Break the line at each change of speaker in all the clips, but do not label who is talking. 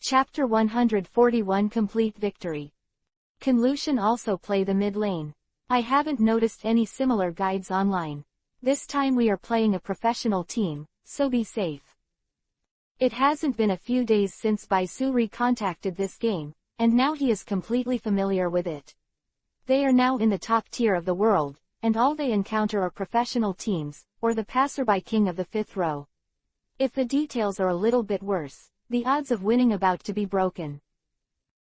Chapter 141 Complete Victory. Can Lucian also play the mid lane? I haven't noticed any similar guides online. This time we are playing a professional team, so be safe. It hasn't been a few days since Baisu recontacted this game, and now he is completely familiar with it. They are now in the top tier of the world, and all they encounter are professional teams, or the passerby king of the fifth row. If the details are a little bit worse, the odds of winning about to be broken.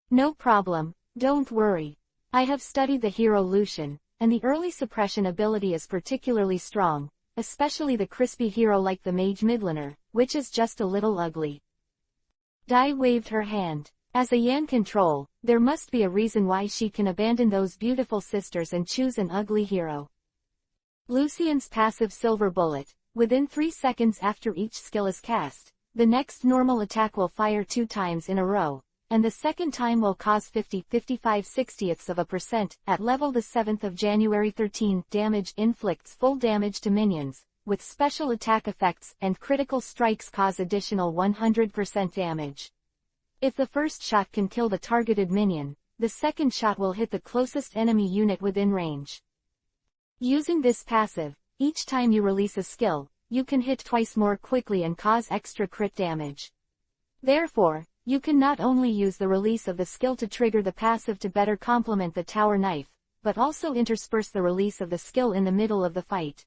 No problem, don't worry. I have studied the hero Lucian, and the early suppression ability is particularly strong, especially the crispy hero like the mage midlaner, which is just a little ugly. Dai waved her hand. As a Yan control, there must be a reason why she can abandon those beautiful sisters and choose an ugly hero. Lucian's passive Silver Bullet. Within 3 seconds after each skill is cast, the next normal attack will fire 2 times in a row, and the second time will cause 50-55/60% at level the 7th of January 13 damage inflicts full damage to minions, with special attack effects and critical strikes cause additional 100% damage. If the first shot can kill the targeted minion, the second shot will hit the closest enemy unit within range. Using this passive, each time you release a skill, you can hit twice more quickly and cause extra crit damage. Therefore, you can not only use the release of the skill to trigger the passive to better complement the tower knife, but also intersperse the release of the skill in the middle of the fight.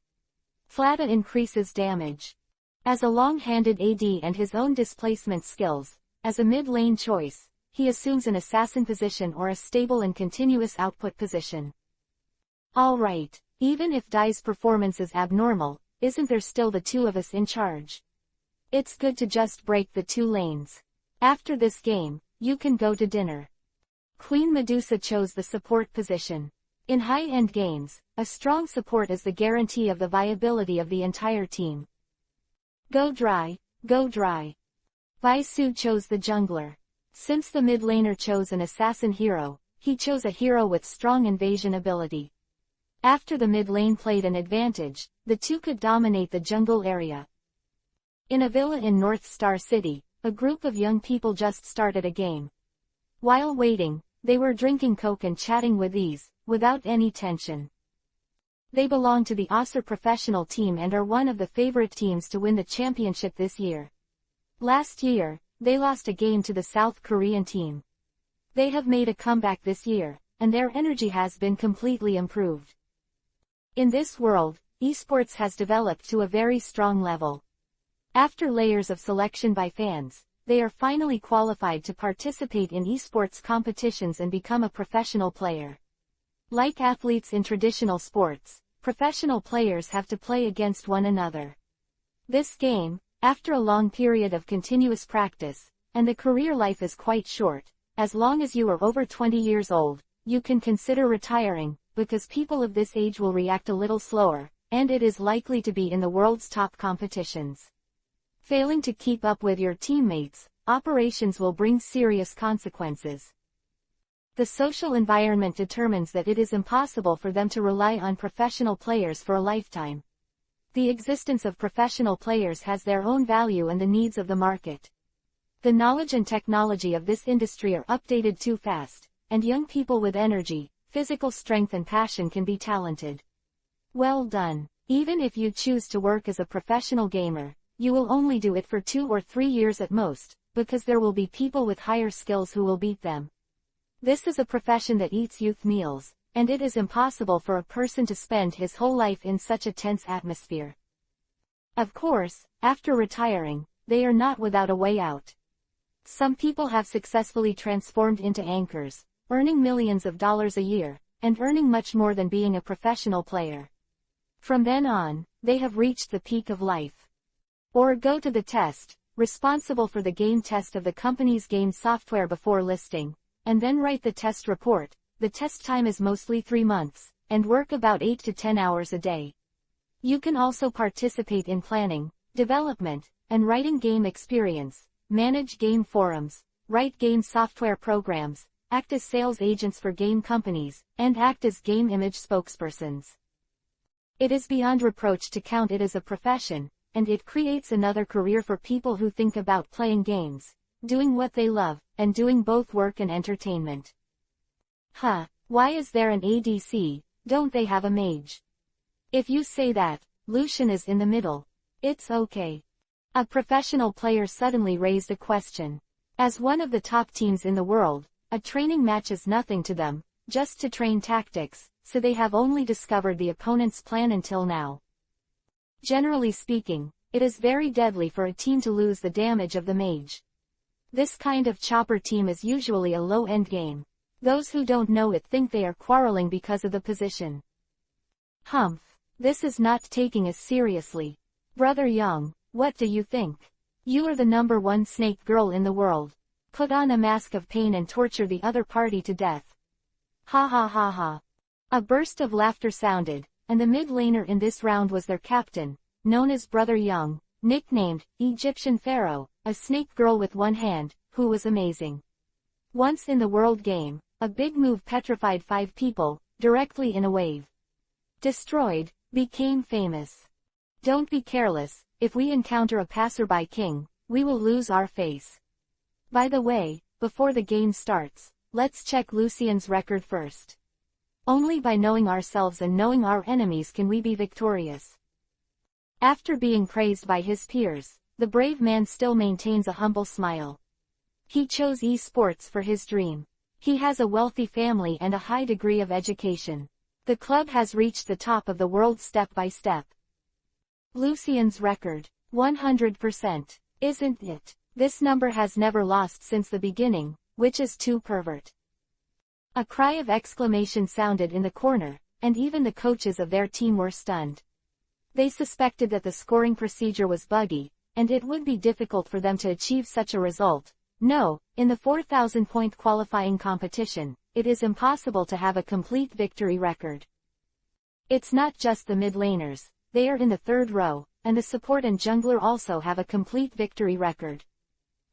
Flata increases damage. As a long-handed AD and his own displacement skills, as a mid-lane choice, he assumes an assassin position or a stable and continuous output position. Alright, even if Dai's performance is abnormal, isn't there still the 2 of us in charge? It's good to just break the 2 lanes. After this game, you can go to dinner. Queen Medusa chose the support position. In high-end games, a strong support is the guarantee of the viability of the entire team. Go dry, go dry. Baisu chose the jungler. Since the mid laner chose an assassin hero, he chose a hero with strong invasion ability. After the mid lane played an advantage, the 2 could dominate the jungle area. In a villa in North Star City, a group of young people just started a game. While waiting, they were drinking coke and chatting with ease, without any tension. They belong to the Acer professional team and are one of the favorite teams to win the championship this year. Last year, they lost a game to the South Korean team. They have made a comeback this year, and their energy has been completely improved. In this world, esports has developed to a very strong level. After layers of selection by fans, they are finally qualified to participate in esports competitions and become a professional player. Like athletes in traditional sports, professional players have to play against one another. This game, after a long period of continuous practice, and the career life is quite short, as long as you are over 20 years old, you can consider retiring, because people of this age will react a little slower, and it is likely to be in the world's top competitions. Failing to keep up with your teammates, operations will bring serious consequences. The social environment determines that it is impossible for them to rely on professional players for a lifetime. The existence of professional players has their own value and the needs of the market. The knowledge and technology of this industry are updated too fast, and young people with energy, physical strength and passion can be talented. Well done. Even if you choose to work as a professional gamer, you will only do it for 2 or 3 years at most, because there will be people with higher skills who will beat them. This is a profession that eats youth meals, and it is impossible for a person to spend his whole life in such a tense atmosphere. Of course, after retiring, they are not without a way out. Some people have successfully transformed into anchors, earning millions of dollars a year, and earning much more than being a professional player. From then on, they have reached the peak of life. Or go to the test, responsible for the game test of the company's game software before listing, and then write the test report. The test time is mostly 3 months, and work about 8 to 10 hours a day. You can also participate in planning, development, and writing game experience, manage game forums, write game software programs, act as sales agents for game companies, and act as game image spokespersons. It is beyond reproach to count it as a profession, and it creates another career for people who think about playing games. doing what they love, and doing both work and entertainment. Huh, why is there an ADC, don't they have a mage? If you say that, Lucian is in the middle. It's okay. A professional player suddenly raised a question. As one of the top teams in the world, a training match is nothing to them, just to train tactics, so they have only discovered the opponent's plan until now. Generally speaking, it is very deadly for a team to lose the damage of the mage. This kind of chopper team is usually a low-end game. Those who don't know it think they are quarreling because of the position. Humph, this is not taking us seriously. Brother Young, what do you think? You are the #1 snake girl in the world. Put on a mask of pain and torture the other party to death. Ha ha ha ha. A burst of laughter sounded, and the mid laner in this round was their captain, known as Brother Young, nicknamed Egyptian Pharaoh, a snake girl with one hand, who was amazing. Once in the world game, a big move petrified 5 people, directly in a wave. Destroyed, became famous. Don't be careless, if we encounter a passerby king, we will lose our face. By the way, before the game starts, let's check Lucian's record first. Only by knowing ourselves and knowing our enemies can we be victorious. After being praised by his peers, the brave man still maintains a humble smile. He chose esports for his dream. He has a wealthy family and a high degree of education. The club has reached the top of the world step by step. Lucian's record, 100%, isn't it? This number has never lost since the beginning, which is too pervert. A cry of exclamation sounded in the corner, and even the coaches of their team were stunned. They suspected that the scoring procedure was buggy, and it would be difficult for them to achieve such a result. No, in the 4,000-point qualifying competition, it is impossible to have a complete victory record. It's not just the mid laners, they are in the 3rd row, and the support and jungler also have a complete victory record.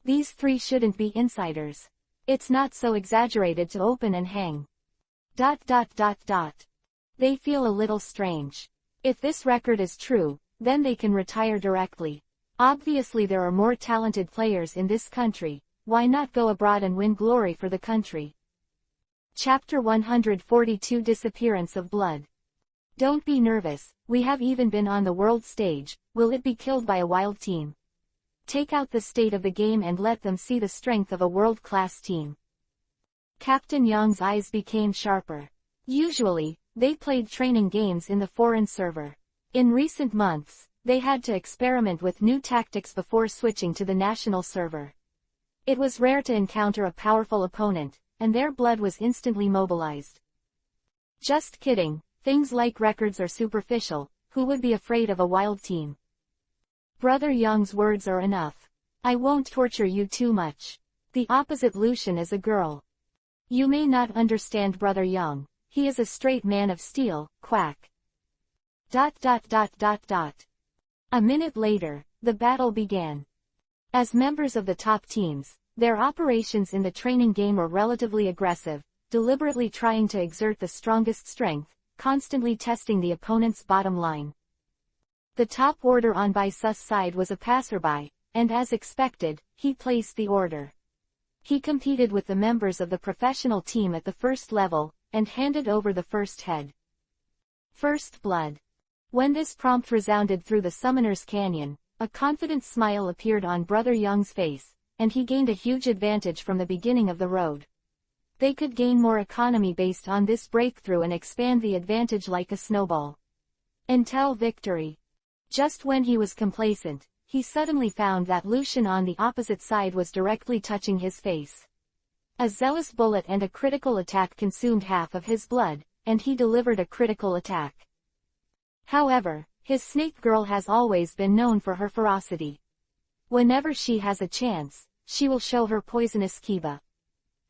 These 3 shouldn't be insiders. It's not so exaggerated to open and hang. ... They feel a little strange. If this record is true, then they can retire directly. Obviously there are more talented players in this country, why not go abroad and win glory for the country? Chapter 142 Disappearance of Blood. Don't be nervous, we have even been on the world stage, will it be killed by a wild team? Take out the state of the game and let them see the strength of a world-class team. Captain Young's eyes became sharper. Usually, they played training games in the foreign server. In recent months, they had to experiment with new tactics before switching to the national server. It was rare to encounter a powerful opponent, and their blood was instantly mobilized. Just kidding, things like records are superficial, who would be afraid of a wild team? Brother Young's words are enough. I won't torture you too much. The opposite Lucian is a girl. You may not understand Brother Young, he is a straight man of steel, quack. ... A minute later, the battle began. As members of the top teams, their operations in the training game were relatively aggressive, deliberately trying to exert the strongest strength, constantly testing the opponent's bottom line. The top order on Baisus' side was a passerby, and as expected, he placed the order. He competed with the members of the professional team at the first level, and handed over the first head. First blood. When this prompt resounded through the Summoner's Canyon, a confident smile appeared on Brother Young's face, and he gained a huge advantage from the beginning of the road. They could gain more economy based on this breakthrough and expand the advantage like a snowball. Until victory. Just when he was complacent, he suddenly found that Lucian on the opposite side was directly touching his face. A zealous bullet and a critical attack consumed half of his blood, and he delivered a critical attack. However, his snake girl has always been known for her ferocity. Whenever she has a chance, she will show her poisonous Kiba.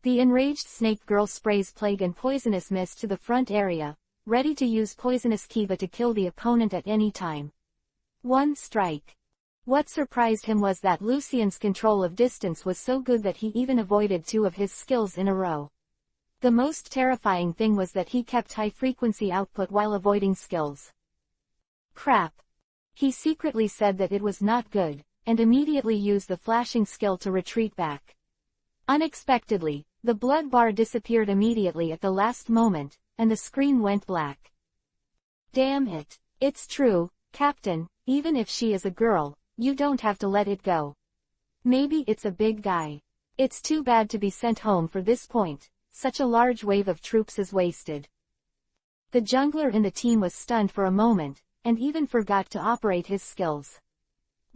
The enraged snake girl sprays plague and poisonous mist to the front area, ready to use poisonous Kiba to kill the opponent at any time. One strike. What surprised him was that Lucian's control of distance was so good that he even avoided 2 of his skills in a row. The most terrifying thing was that he kept high-frequency output while avoiding skills. Crap. He secretly said that it was not good, and immediately use the flashing skill to retreat back. Unexpectedly, the blood bar disappeared immediately at the last moment, and the screen went black. Damn it. It's true, Captain, even if she is a girl, you don't have to let it go. Maybe it's a big guy. It's too bad to be sent home for this point, such a large wave of troops is wasted. The jungler in the team was stunned for a moment, and even forgot to operate his skills.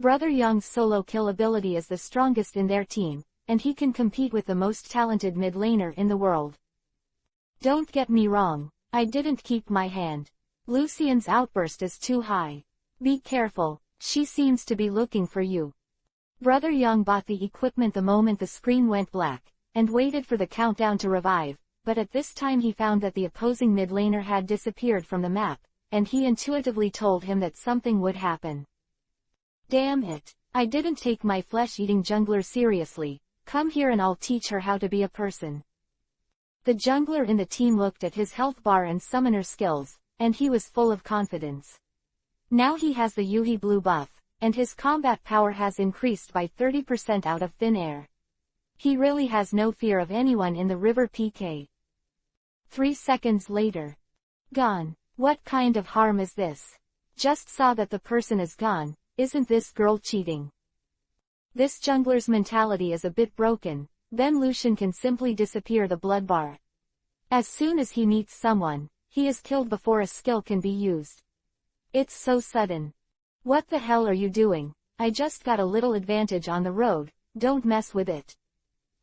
Brother Young's solo kill ability is the strongest in their team, and he can compete with the most talented mid laner in the world. Don't get me wrong, I didn't keep my hand. Lucian's outburst is too high. Be careful, she seems to be looking for you. Brother Young bought the equipment the moment the screen went black, and waited for the countdown to revive, but at this time he found that the opposing mid laner had disappeared from the map, and he intuitively told him that something would happen. Damn it, I didn't take my flesh-eating jungler seriously. Come here and I'll teach her how to be a person. The jungler in the team looked at his health bar and summoner skills, and he was full of confidence. Now he has the Yuhi blue buff, and his combat power has increased by 30% out of thin air. He really has no fear of anyone in the river PK. 3 seconds later. Gone. What kind of harm is this? Just saw that the person is gone, isn't this girl cheating? This jungler's mentality is a bit broken, then Lucian can simply disappear the blood bar. As soon as he meets someone, he is killed before a skill can be used. It's so sudden. What the hell are you doing? I just got a little advantage on the road, don't mess with it.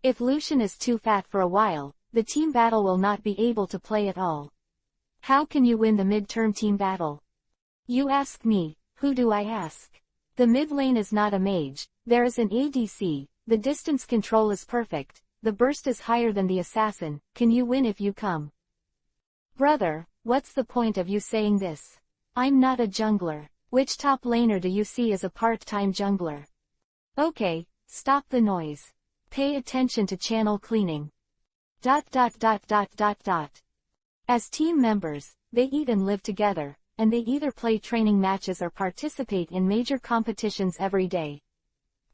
If Lucian is too fat for a while, the team battle will not be able to play at all. How can you win the midterm team battle? You ask me, who do I ask? The mid lane is not a mage, there is an ADC, the distance control is perfect, the burst is higher than the assassin, can you win if you come? Brother, what's the point of you saying this? I'm not a jungler. Which top laner do you see as a part-time jungler? Okay, stop the noise. Pay attention to channel cleaning. ... As team members, they eat and live together, and they either play training matches or participate in major competitions every day.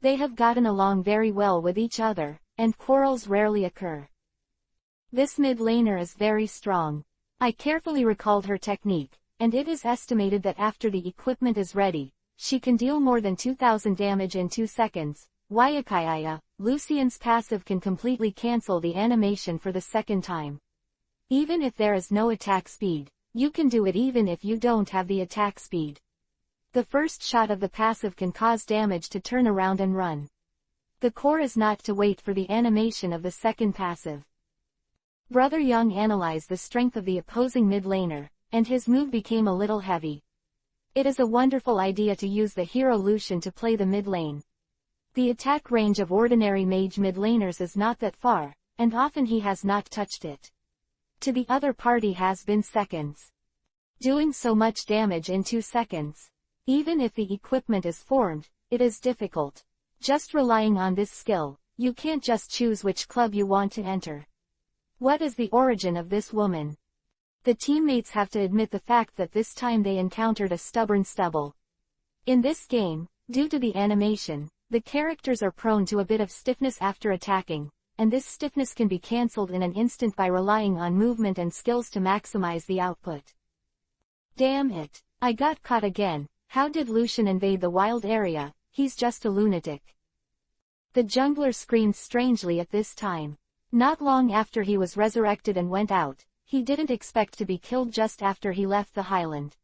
They have gotten along very well with each other, and quarrels rarely occur. This mid laner is very strong. I carefully recalled her technique, and it is estimated that after the equipment is ready, she can deal more than 2000 damage in 2 seconds. Wayakaya, Lucian's passive can completely cancel the animation for the second time. Even if there is no attack speed, you can do it even if you don't have the attack speed. The first shot of the passive can cause damage to turn around and run. The core is not to wait for the animation of the second passive. Brother Young analyzed the strength of the opposing mid laner, and his move became a little heavy. It is a wonderful idea to use the hero Lucian to play the mid lane. The attack range of ordinary mage mid laners is not that far, and often he has not touched it. To the other party has been seconds. Doing so much damage in 2 seconds. Even if the equipment is formed, it is difficult. Just relying on this skill, you can't just choose which club you want to enter. What is the origin of this woman? The teammates have to admit the fact that this time they encountered a stubborn stubble. In this game, due to the animation, the characters are prone to a bit of stiffness after attacking, and this stiffness can be cancelled in an instant by relying on movement and skills to maximize the output. Damn it, I got caught again. How did Lucian invade the wild area? He's just a lunatic. The jungler screamed strangely at this time. Not long after he was resurrected and went out, he didn't expect to be killed just after he left the highland.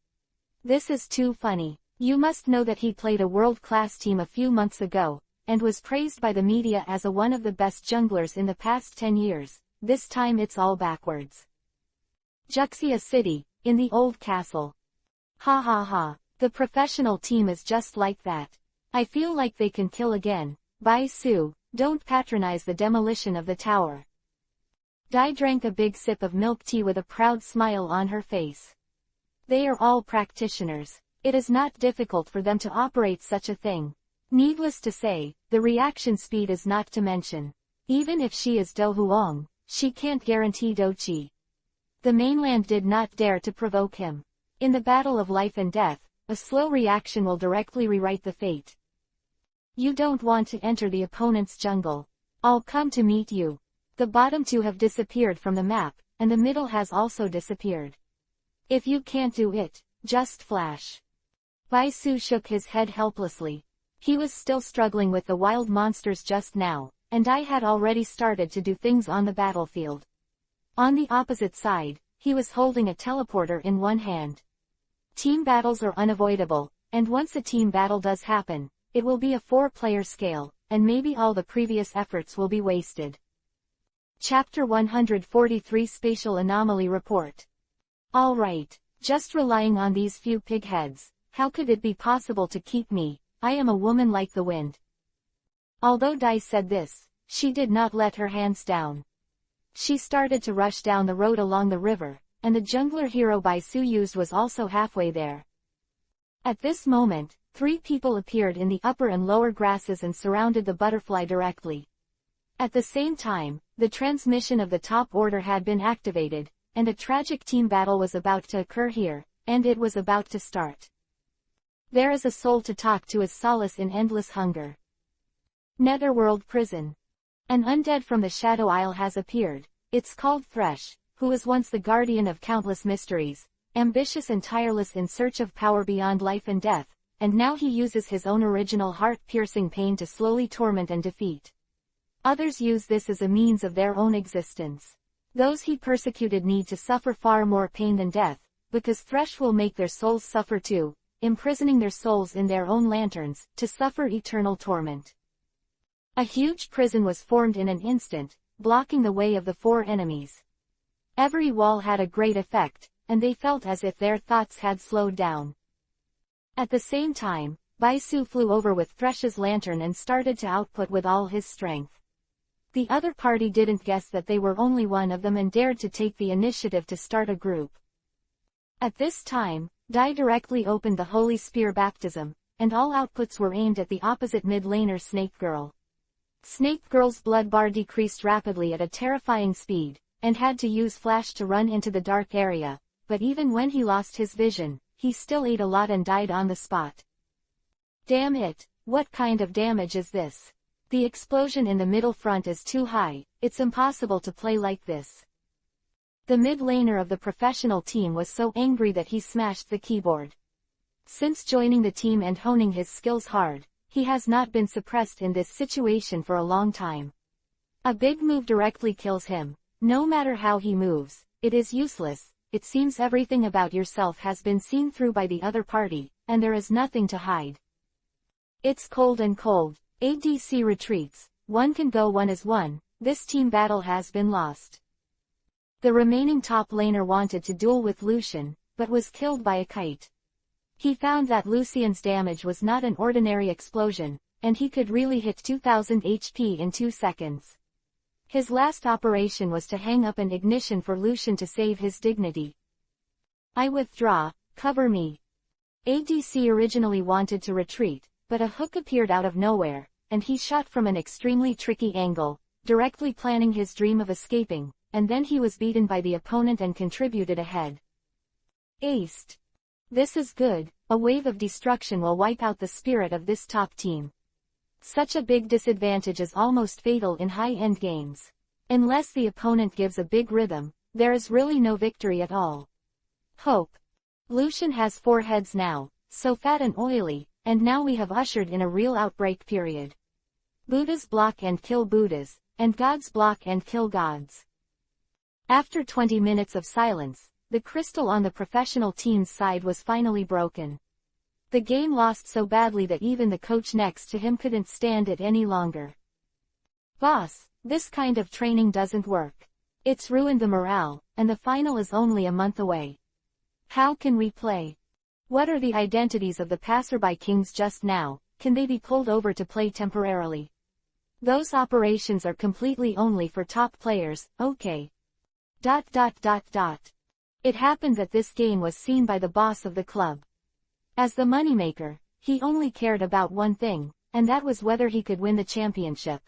This is too funny. You must know that he played a world-class team a few months ago, and was praised by the media as one of the best junglers in the past 10 years. This time it's all backwards. Juxia City, in the old castle. Ha ha ha, the professional team is just like that. I feel like they can kill again. Bai Su, don't patronize the demolition of the tower. Dai drank a big sip of milk tea with a proud smile on her face. They are all practitioners. It is not difficult for them to operate such a thing. Needless to say, the reaction speed is not to mention. Even if she is Do Huang, she can't guarantee Do Chi. The mainland did not dare to provoke him. In the battle of life and death, a slow reaction will directly rewrite the fate. You don't want to enter the opponent's jungle. I'll come to meet you. The bottom two have disappeared from the map, and the middle has also disappeared. If you can't do it, just flash. Baisu shook his head helplessly. He was still struggling with the wild monsters just now, and I had already started to do things on the battlefield. On the opposite side, he was holding a teleporter in one hand. Team battles are unavoidable, and once a team battle does happen, it will be a 4-player scale, and maybe all the previous efforts will be wasted. Chapter 143 Spatial Anomaly Report. Alright, just relying on these few pigheads, how could it be possible to keep me? I am a woman like the wind. Although Dai said this, she did not let her hands down. She started to rush down the road along the river, and the jungler hero Baisu used was also halfway there. At this moment, 3 people appeared in the upper and lower grasses and surrounded the butterfly directly. At the same time, the transmission of the top order had been activated, and a tragic team battle was about to occur here, and it was about to start. There is a soul to talk to as solace in endless hunger. Netherworld Prison. An undead from the Shadow Isle has appeared. It's called Thresh, who was once the guardian of countless mysteries, ambitious and tireless in search of power beyond life and death, and now he uses his own original heart-piercing pain to slowly torment and defeat. Others use this as a means of their own existence. Those he persecuted need to suffer far more pain than death, because Thresh will make their souls suffer too, imprisoning their souls in their own lanterns, to suffer eternal torment. A huge prison was formed in an instant, blocking the way of the 4 enemies. Every wall had a great effect, and they felt as if their thoughts had slowed down. At the same time, Baisu flew over with Thresh's lantern and started to output with all his strength. The other party didn't guess that they were only one of them and dared to take the initiative to start a group. At this time, Dai directly opened the Holy Spear Baptism, and all outputs were aimed at the opposite mid-laner Snake Girl. Snake Girl's blood bar decreased rapidly at a terrifying speed, and had to use flash to run into the dark area, but even when he lost his vision, he still ate a lot and died on the spot. Damn it, what kind of damage is this? The explosion in the middle front is too high, it's impossible to play like this. The mid-laner of the professional team was so angry that he smashed the keyboard. Since joining the team and honing his skills hard, he has not been suppressed in this situation for a long time. A big move directly kills him. No matter how he moves, it is useless. It seems everything about yourself has been seen through by the other party, and there is nothing to hide. It's cold and cold. ADC retreats. One can go 1-1. This team battle has been lost. The remaining top laner wanted to duel with Lucian, but was killed by a kite. He found that Lucian's damage was not an ordinary explosion, and he could really hit 2000 HP in 2 seconds. His last operation was to hang up an ignition for Lucian to save his dignity. I withdraw, cover me. ADC originally wanted to retreat, but a hook appeared out of nowhere, and he shot from an extremely tricky angle, directly planning his dream of escaping, and then he was beaten by the opponent and contributed ahead. Aced. This is good. A wave of destruction will wipe out the spirit of this top team. Such a big disadvantage is almost fatal in high-end games. Unless the opponent gives a big rhythm, there is really no victory at all. Hope. Lucian has 4 heads now, so fat and oily, and now we have ushered in a real outbreak period. Buddhas block and kill Buddhas, and gods block and kill gods. After 20 minutes of silence, the crystal on the professional team's side was finally broken. The game lost so badly that even the coach next to him couldn't stand it any longer. Boss, this kind of training doesn't work. It's ruined the morale, and the final is only a month away. How can we play? What are the identities of the passerby kings just now? Can they be pulled over to play temporarily? Those operations are completely only for top players, okay. ... It happened that this game was seen by the boss of the club. As the moneymaker, he only cared about one thing, and that was whether he could win the championship.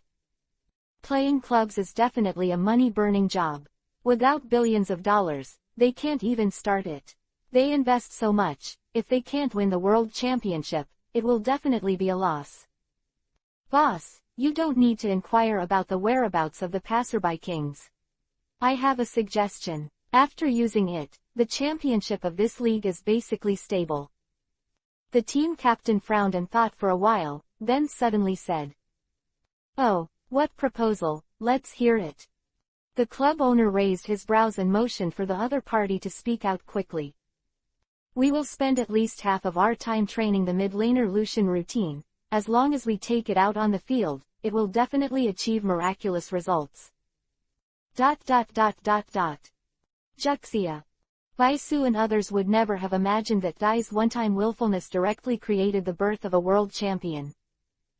Playing clubs is definitely a money-burning job. Without billions of dollars, they can't even start it. They invest so much, if they can't win the world championship, it will definitely be a loss. Boss, you don't need to inquire about the whereabouts of the passerby kings. I have a suggestion. After using it, the championship of this league is basically stable. The team captain frowned and thought for a while, then suddenly said, "Oh, what proposal, let's hear it." The club owner raised his brows and motioned for the other party to speak out quickly. "We will spend at least half of our time training the mid-laner Lucian routine. As long as we take it out on the field, it will definitely achieve miraculous results." Juxia. Baisu and others would never have imagined that Dai's one-time willfulness directly created the birth of a world champion.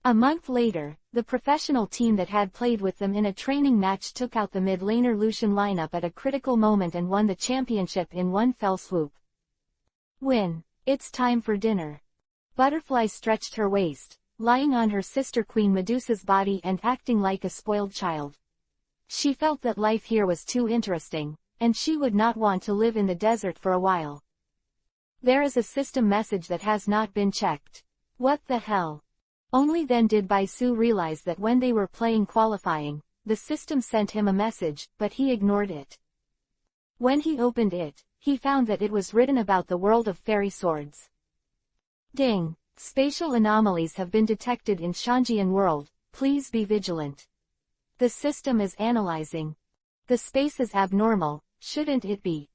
A month later, the professional team that had played with them in a training match took out the mid-laner Lucian lineup at a critical moment and won the championship in one fell swoop. Win. It's time for dinner. Butterfly stretched her waist, lying on her sister Queen Medusa's body and acting like a spoiled child. She felt that life here was too interesting, and she would not want to live in the desert for a while. There is a system message that has not been checked. What the hell? Only then did Baisu realize that when they were playing qualifying, the system sent him a message, but he ignored it. When he opened it, he found that it was written about the world of fairy swords. Ding! Spatial anomalies have been detected in Shanjian world, please be vigilant. The system is analyzing. The space is abnormal, shouldn't it be?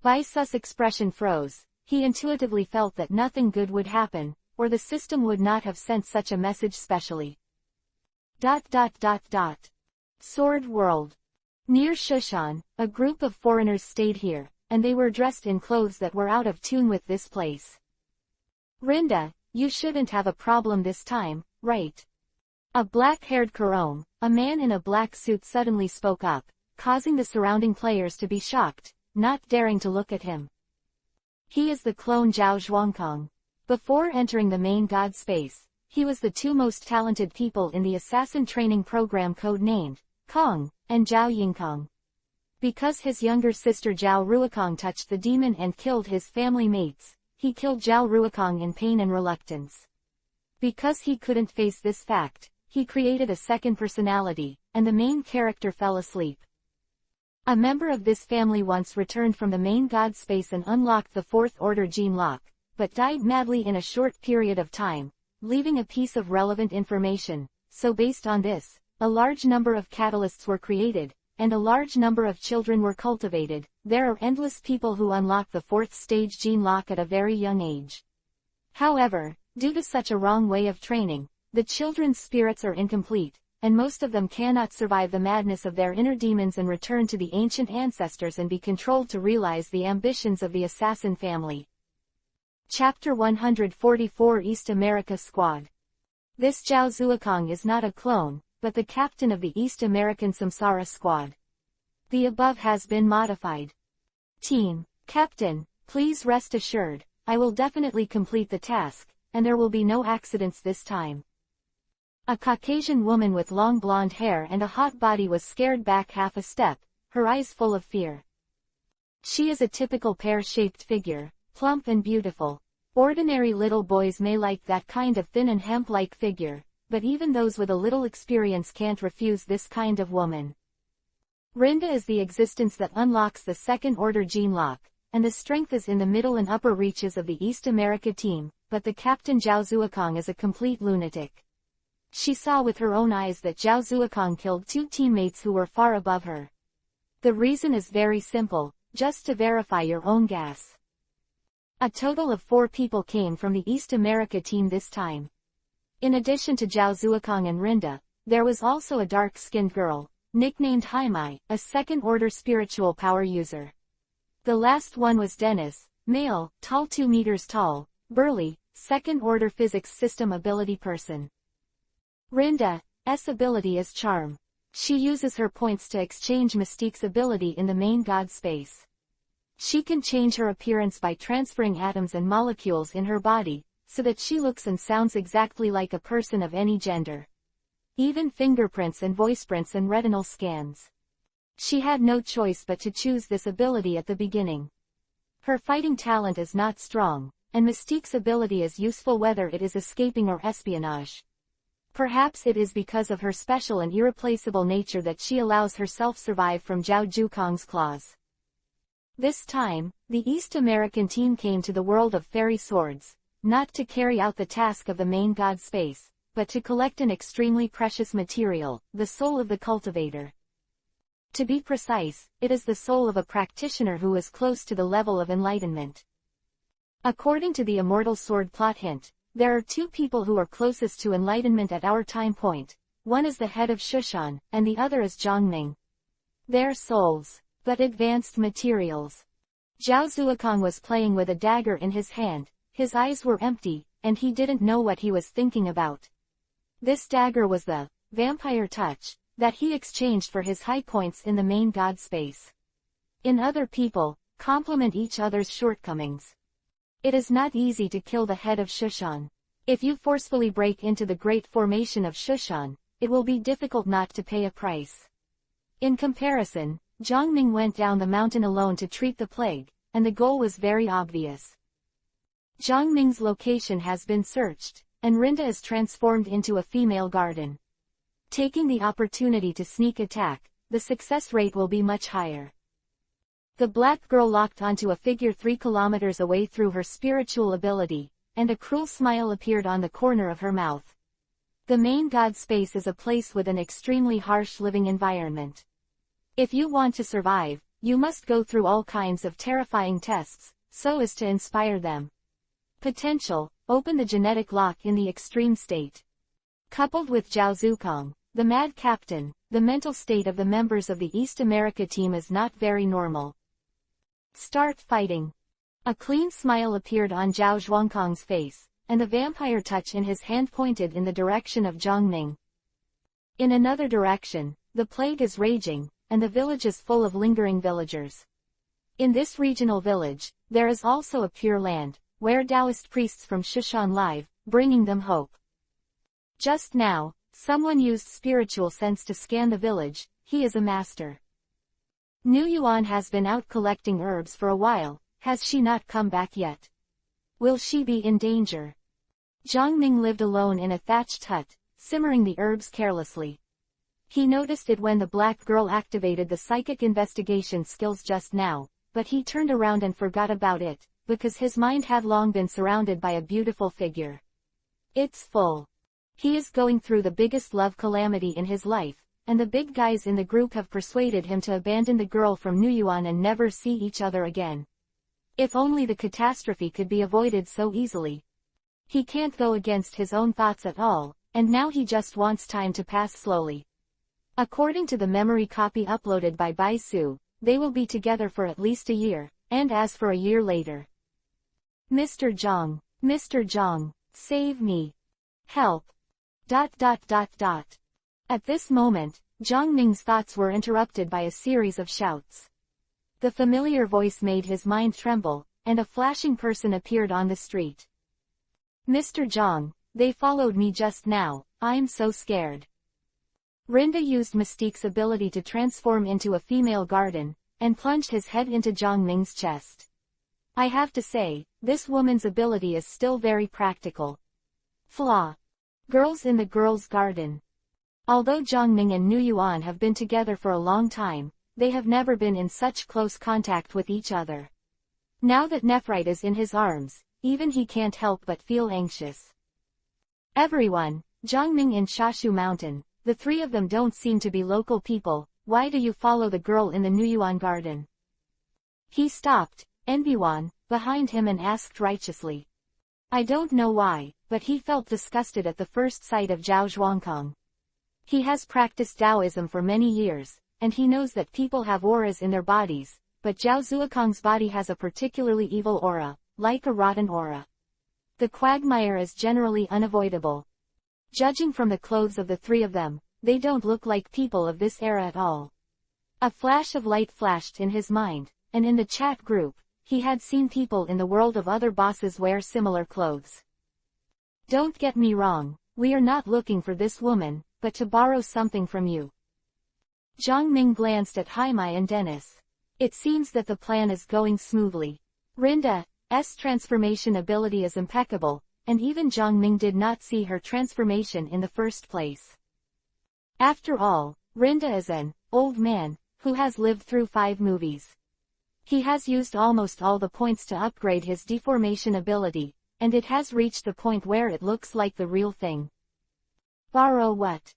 Baisu's expression froze. He intuitively felt that nothing good would happen, or the system would not have sent such a message specially. Sword World. Near Shushan, a group of foreigners stayed here, and they were dressed in clothes that were out of tune with this place. Rinda, you shouldn't have a problem this time, right? A black-haired Karome, a man in a black suit suddenly spoke up, causing the surrounding players to be shocked, not daring to look at him. He is the clone Zhao Zhuangkong. Before entering the main god space, he was the two most talented people in the assassin training program code-named Kong and Zhao Yingkong. Because his younger sister Zhao Ruokong touched the demon and killed his family mates, he killed Zhao Ruokong in pain and reluctance. Because he couldn't face this fact, he created a second personality, and the main character fell asleep. A member of this family once returned from the main god space and unlocked the fourth order gene lock, but died madly in a short period of time, leaving a piece of relevant information. So based on this, a large number of catalysts were created, and a large number of children were cultivated. There are endless people who unlock the fourth stage gene lock at a very young age. However, due to such a wrong way of training, the children's spirits are incomplete, and most of them cannot survive the madness of their inner demons and return to the ancient ancestors and be controlled to realize the ambitions of the assassin family. Chapter 144 East America Squad. This Zhao Zuokong is not a clone, but the captain of the East American Samsara Squad. The above has been modified. Team Captain, please rest assured, I will definitely complete the task, and there will be no accidents this time. A Caucasian woman with long blonde hair and a hot body was scared back half a step, her eyes full of fear. She is a typical pear-shaped figure, plump and beautiful. Ordinary little boys may like that kind of thin and hemp-like figure, but even those with a little experience can't refuse this kind of woman. Rinda is the existence that unlocks the second-order gene lock, and the strength is in the middle and upper reaches of the East America team, but the captain Zhao Zuokong is a complete lunatic. She saw with her own eyes that Zhao Zuokong killed two teammates who were far above her. The reason is very simple, just to verify your own guess. A total of 4 people came from the East America team this time. In addition to Zhao Zuokong and Rinda, there was also a dark-skinned girl, nicknamed Haimai, a second-order spiritual power user. The last one was Dennis, male, tall 2 meters tall, burly, second-order physics system ability person. Rinda's ability is Charm. She uses her points to exchange Mystique's ability in the main god space. She can change her appearance by transferring atoms and molecules in her body, so that she looks and sounds exactly like a person of any gender. Even fingerprints and voiceprints and retinal scans. She had no choice but to choose this ability at the beginning. Her fighting talent is not strong, and Mystique's ability is useful whether it is escaping or espionage. Perhaps it is because of her special and irreplaceable nature that she allows herself survive from Zhao Zhukong's claws. This time, the East American team came to the world of fairy swords, not to carry out the task of the main god space, but to collect an extremely precious material, the soul of the cultivator. To be precise, it is the soul of a practitioner who is close to the level of enlightenment. According to the Immortal Sword plot hint, there are two people who are closest to enlightenment at our time point. One is the head of Shushan, and the other is Zhongming. Their souls, but advanced materials. Zhao Zuokong was playing with a dagger in his hand, his eyes were empty, and he didn't know what he was thinking about. This dagger was the vampire touch that he exchanged for his high points in the main god space. In other people, complement each other's shortcomings. It is not easy to kill the head of Shushan. If you forcefully break into the great formation of Shushan, it will be difficult not to pay a price. In comparison, Zhongming went down the mountain alone to treat the plague, and the goal was very obvious. Zhongming's location has been searched, and Rinda is transformed into a female garden. Taking the opportunity to sneak attack, the success rate will be much higher. The black girl locked onto a figure 3 kilometers away through her spiritual ability, and a cruel smile appeared on the corner of her mouth. The main god space is a place with an extremely harsh living environment. If you want to survive, you must go through all kinds of terrifying tests, so as to inspire them. Potential, open the genetic lock in the extreme state. Coupled with Zhao Zukong, the mad captain, the mental state of the members of the East America team is not very normal. Start fighting. A clean smile appeared on Zhao Zhuangkong's face, and the vampire touch in his hand pointed in the direction of Zhongming. In another direction, the plague is raging, and the village is full of lingering villagers. In this regional village, there is also a Pure Land, where Taoist priests from Shushan live, bringing them hope. Just now, someone used spiritual sense to scan the village. He is a master. Nu Yuan has been out collecting herbs for a while. Has she not come back yet? Will she be in danger? Zhongming lived alone in a thatched hut, simmering the herbs carelessly. He noticed it when the black girl activated the psychic investigation skills just now, but he turned around and forgot about it, because his mind had long been surrounded by a beautiful figure. It's full. He is going through the biggest love calamity in his life, and the big guys in the group have persuaded him to abandon the girl from Nu Yuan and never see each other again. If only the catastrophe could be avoided so easily. He can't go against his own thoughts at all, and now he just wants time to pass slowly. According to the memory copy uploaded by Bai Su, they will be together for at least a year, and as for a year later. Mr. Zhang, save me. Help. ... At this moment, Zhongming's thoughts were interrupted by a series of shouts. The familiar voice made his mind tremble, and a flashing person appeared on the street. Mr. Zhang, they followed me just now, I'm so scared. Rinda used Mystique's ability to transform into a female garden, and plunged his head into Zhongming's chest. I have to say, this woman's ability is still very practical. Flaw. Girls in the girls' garden. Although Zhongming and Nu Yuan have been together for a long time, they have never been in such close contact with each other. Now that Nephrite is in his arms, even he can't help but feel anxious. Everyone, Zhongming in Shashu Mountain, the three of them don't seem to be local people. Why do you follow the girl in the Nu Yuan garden? He stopped, Enbiwan, behind him and asked righteously. I don't know why, but he felt disgusted at the first sight of Zhao Zhuangkong. He has practiced Taoism for many years, and he knows that people have auras in their bodies, but Zhao Zuokong's body has a particularly evil aura, like a rotten aura. The quagmire is generally unavoidable. Judging from the clothes of the three of them, they don't look like people of this era at all. A flash of light flashed in his mind, and in the chat group, he had seen people in the world of other bosses wear similar clothes. Don't get me wrong, we are not looking for this woman, but to borrow something from you. Zhongming glanced at Haimai and Dennis. It seems that the plan is going smoothly. Rinda's transformation ability is impeccable, and even Zhang Ming did not see her transformation in the first place. After all, Rinda is an old man who has lived through 5 movies. He has used almost all the points to upgrade his deformation ability, and it has reached the point where it looks like the real thing. Borrow what?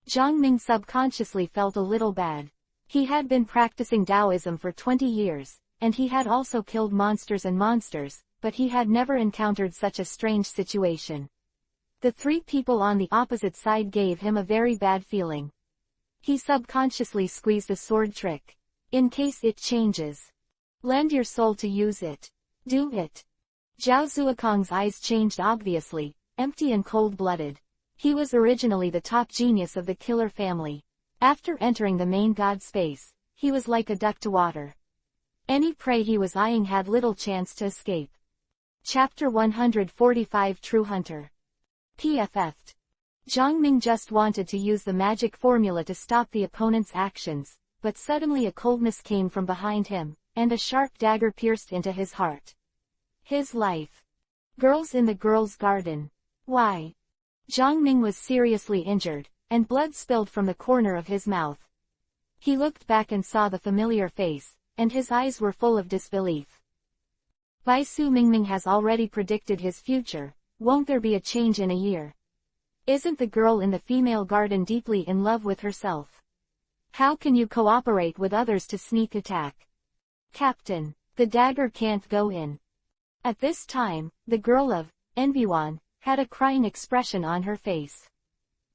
Zhang Ming subconsciously felt a little bad. He had been practicing Taoism for 20 years, and he had also killed monsters and monsters, but he had never encountered such a strange situation. The 3 people on the opposite side gave him a very bad feeling. He subconsciously squeezed a sword trick. In case it changes. Lend your soul to use it. Do it. Zhao Zuokong's eyes changed obviously, empty and cold-blooded. He was originally the top genius of the killer family. After entering the main god space, he was like a duck to water. Any prey he was eyeing had little chance to escape. Chapter 145 True Hunter. PFF'd. Zhang Ming just wanted to use the magic formula to stop the opponent's actions, but suddenly a coldness came from behind him, and a sharp dagger pierced into his heart. His life. Girls in the girls' garden. Why? Zhang Ming was seriously injured, and blood spilled from the corner of his mouth. He looked back and saw the familiar face, and his eyes were full of disbelief. Bai Su Mingming has already predicted his future. Won't there be a change in a year? Isn't the girl in the female garden deeply in love with herself? How can you cooperate with others to sneak attack? Captain, the dagger can't go in. At this time, the girl of Envywan had a crying expression on her face.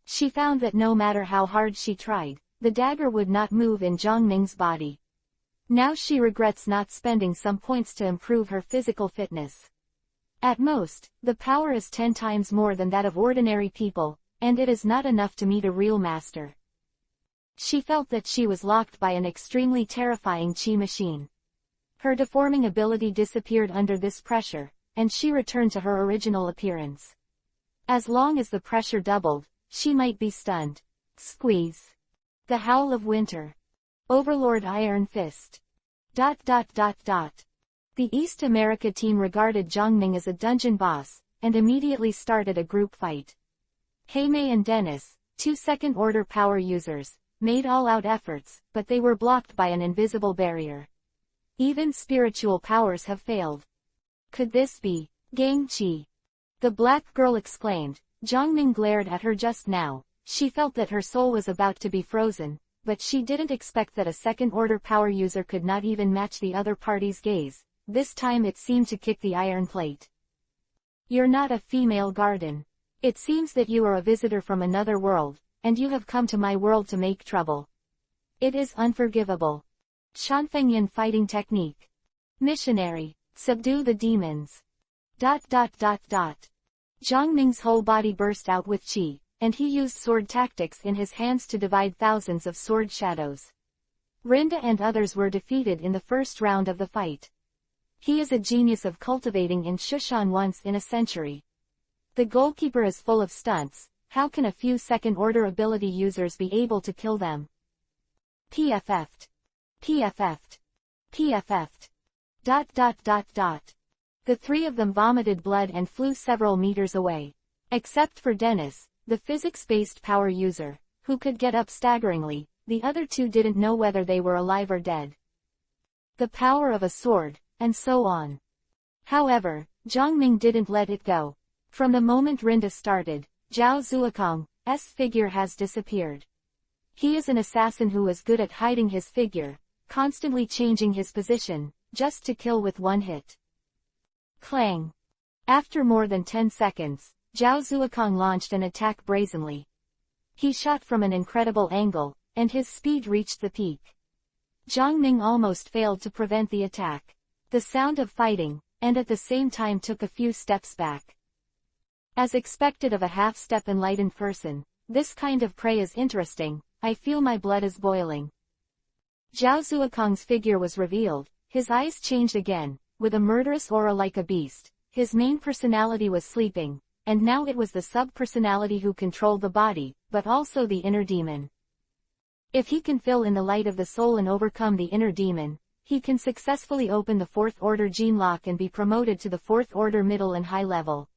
She found that no matter how hard she tried, the dagger would not move in Zhang Ming's body. Now she regrets not spending some points to improve her physical fitness. At most, the power is 10 times more than that of ordinary people, and it is not enough to meet a real master. She felt that she was locked by an extremely terrifying chi machine. Her deforming ability disappeared under this pressure, and she returned to her original appearance. As long as the pressure doubled, she might be stunned. Squeeze. The Howl of Winter. Overlord Iron Fist. ... The East America team regarded Zhang Ming as a dungeon boss, and immediately started a group fight. Heimei and Dennis, 2 second-order power users, made all-out efforts, but they were blocked by an invisible barrier. Even spiritual powers have failed. Could this be Gangqi? The black girl exclaimed. Zhang Ming glared at her just now. She felt that her soul was about to be frozen, but she didn't expect that a second-order power user could not even match the other party's gaze. This time it seemed to kick the iron plate. You're not a female garden. It seems that you are a visitor from another world, and you have come to my world to make trouble. It is unforgivable. Shanfengyan fighting technique. Missionary. Subdue the demons. ... Zhang Ming's whole body burst out with qi, and he used sword tactics in his hands to divide thousands of sword shadows. Rinda and others were defeated in the first round of the fight. He is a genius of cultivating in Shushan once in a century. The goalkeeper is full of stunts. How can a few second-order ability users be able to kill them? PFF'd. PFF'd. PFF'd. ... The 3 of them vomited blood and flew several meters away. Except for Dennis, the physics-based power user, who could get up staggeringly, the other 2 didn't know whether they were alive or dead. The power of a sword, and so on. However, Zhang Ming didn't let it go. From the moment Rinda started, Zhao Zuokong's figure has disappeared. He is an assassin who is good at hiding his figure, constantly changing his position, just to kill with one hit. Clang. After more than 10 seconds, Zhao Zuokong launched an attack brazenly. He shot from an incredible angle, and his speed reached the peak. Zhang Ming almost failed to prevent the attack. The sound of fighting, and at the same time took a few steps back. As expected of a half-step enlightened person, this kind of prey is interesting. I feel my blood is boiling. Zhao Zuokong's figure was revealed. His eyes changed again, with a murderous aura like a beast. His main personality was sleeping, and now it was the sub-personality who controlled the body, but also the inner demon. If he can fill in the light of the soul and overcome the inner demon, he can successfully open the 4th order gene lock and be promoted to the 4th order middle and high level.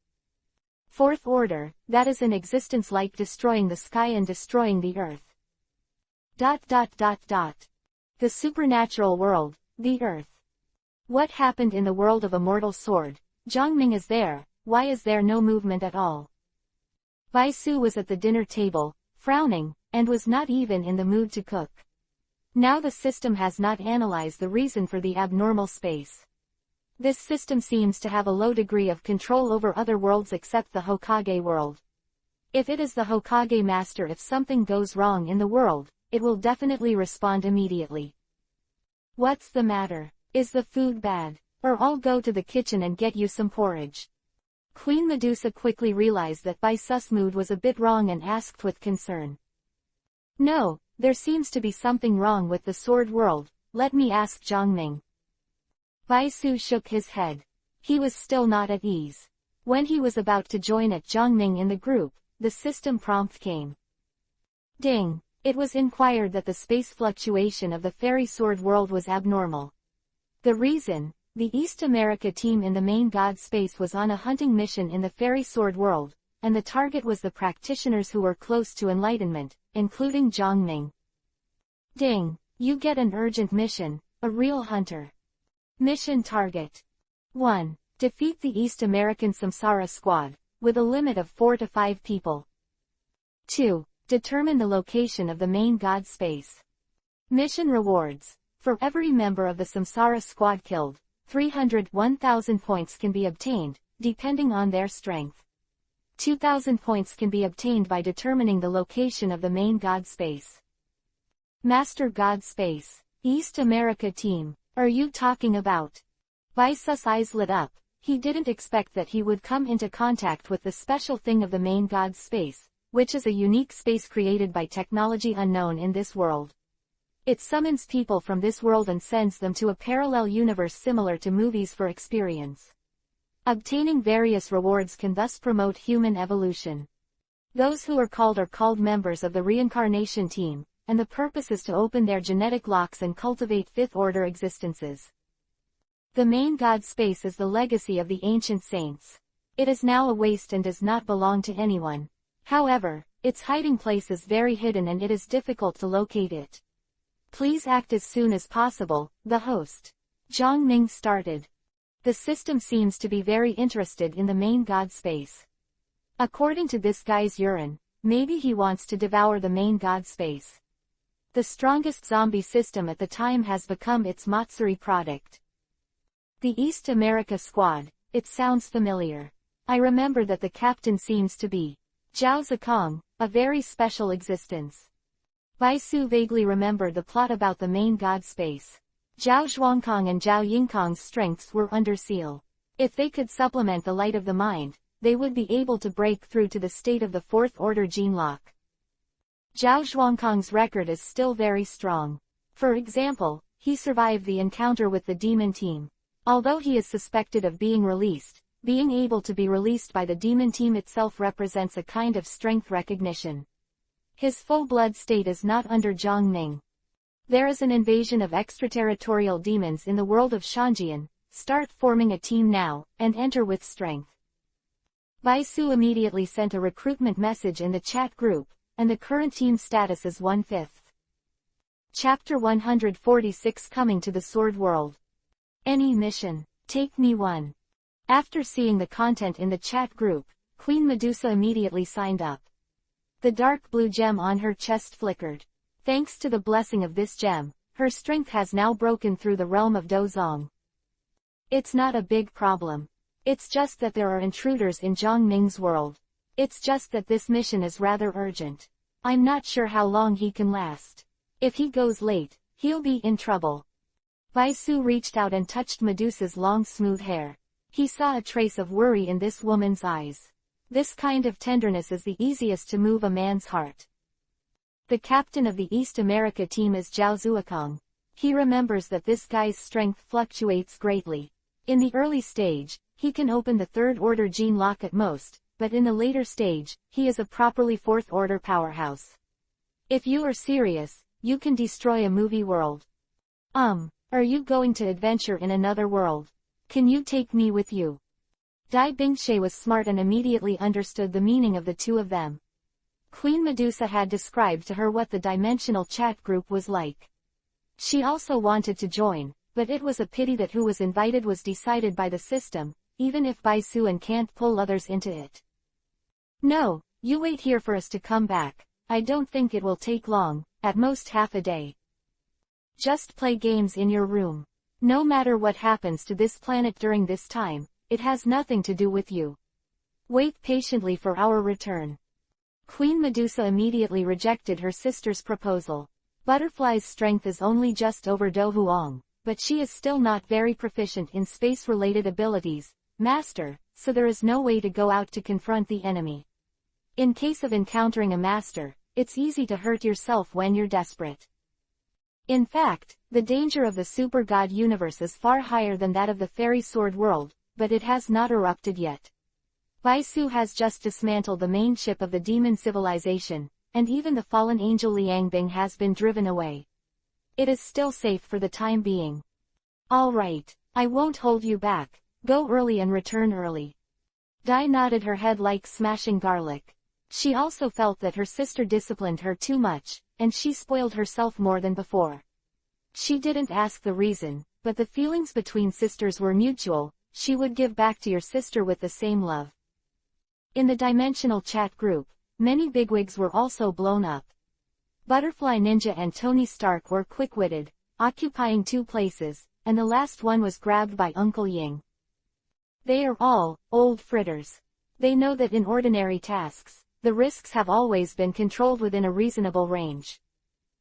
Fourth order, that is in existence like destroying the sky and destroying the earth. The supernatural world, the earth. What happened in the world of Immortal Sword? Zhongming is there, why is there no movement at all? Bai Su was at the dinner table, frowning, and was not even in the mood to cook. Now the system has not analyzed the reason for the abnormal space. This system seems to have a low degree of control over other worlds except the Hokage world. If it is the Hokage master, if something goes wrong in the world, it will definitely respond immediately. What's the matter? Is the food bad? Or I'll go to the kitchen and get you some porridge. Queen Medusa quickly realized that Bai Su's mood was a bit wrong and asked with concern. No, there seems to be something wrong with the sword world, let me ask Zhongming. Bai Su shook his head. He was still not at ease. When he was about to join at Zhongming in the group, the system prompt came. Ding! It was inquired that the space fluctuation of the fairy sword world was abnormal. The reason? The East America team in the main god space was on a hunting mission in the fairy sword world, and the target was the practitioners who were close to enlightenment, including Zhongming. Ding! You get an urgent mission, a real hunter. Mission target. 1. Defeat the East American Samsara squad, with a limit of 4 to 5 people. 2. Determine the location of the main god space. Mission rewards. For every member of the Samsara squad killed, 1,000 points can be obtained, depending on their strength. 2,000 points can be obtained by determining the location of the main god space. Master God Space. East America team. Are you talking about? Bai Su's eyes lit up. He didn't expect that he would come into contact with the special thing of the main god space, which is a unique space created by technology unknown in this world. It summons people from this world and sends them to a parallel universe similar to movies for experience. Obtaining various rewards can thus promote human evolution. Those who are called members of the reincarnation team, and the purpose is to open their genetic locks and cultivate fifth-order existences. The main god space is the legacy of the ancient saints. It is now a waste and does not belong to anyone. However, its hiding place is very hidden and it is difficult to locate it. Please act as soon as possible, the host. Zhongming started. The system seems to be very interested in the main god space. According to this guy's urine, maybe he wants to devour the main god space. The strongest zombie system at the time has become its Matsuri product. The East America squad, it sounds familiar. I remember that the captain seems to be Zhao Zikong, a very special existence. Bai Su vaguely remembered the plot about the main god space. Zhao Zhuangkong and Zhao Yingkong's strengths were under seal. If they could supplement the light of the mind, they would be able to break through to the state of the fourth order gene lock. Zhao Zhuangkong's record is still very strong. For example, he survived the encounter with the demon team. Although he is suspected of being released, being able to be released by the demon team itself represents a kind of strength recognition. His full-blood state is not under Zhongming. There is an invasion of extraterritorial demons in the world of Shanjian. Start forming a team now, and enter with strength. Bai Su immediately sent a recruitment message in the chat group, and the current team status is 1/5. Chapter 146 Coming to the Sword World. Any mission. Take me one. After seeing the content in the chat group, Queen Medusa immediately signed up. The dark blue gem on her chest flickered. Thanks to the blessing of this gem, her strength has now broken through the realm of Dozong. It's not a big problem. It's just that there are intruders in Zhongming's world. It's just that this mission is rather urgent. I'm not sure how long he can last. If he goes late, he'll be in trouble. Bai Su reached out and touched Medusa's long smooth hair. He saw a trace of worry in this woman's eyes. This kind of tenderness is the easiest to move a man's heart. The captain of the East America team is Zhao Zuokong. He remembers that this guy's strength fluctuates greatly. In the early stage, he can open the third order gene lock at most, but in the later stage, he is a properly fourth order powerhouse. If you are serious, you can destroy a movie world. Are you going to adventure in another world? Can you take me with you? Dai Bingshe was smart and immediately understood the meaning of the two of them. Queen Medusa had described to her what the dimensional chat group was like. She also wanted to join, but it was a pity that who was invited was decided by the system, even if Baisuan can't pull others into it. No, you wait here for us to come back. I don't think it will take long, at most half a day. Just play games in your room. No matter what happens to this planet during this time, it has nothing to do with you. Wait patiently for our return. Queen Medusa immediately rejected her sister's proposal. Butterfly's strength is only just over Do Huang, but she is still not very proficient in space-related abilities, Master, so there is no way to go out to confront the enemy. In case of encountering a master, it's easy to hurt yourself when you're desperate. In fact, the danger of the super god universe is far higher than that of the fairy sword world, but it has not erupted yet. Baisu has just dismantled the main ship of the demon civilization, and even the fallen angel Liangbing has been driven away. It is still safe for the time being. All right, I won't hold you back. Go early and return early. Dai nodded her head like smashing garlic. She also felt that her sister disciplined her too much, and she spoiled herself more than before. She didn't ask the reason, but the feelings between sisters were mutual. She would give back to your sister with the same love. In the dimensional chat group, many bigwigs were also blown up. Butterfly Ninja and Tony Stark were quick-witted, occupying 2 places, and the last one was grabbed by Uncle Ying. They are all old fritters. They know that in ordinary tasks, the risks have always been controlled within a reasonable range.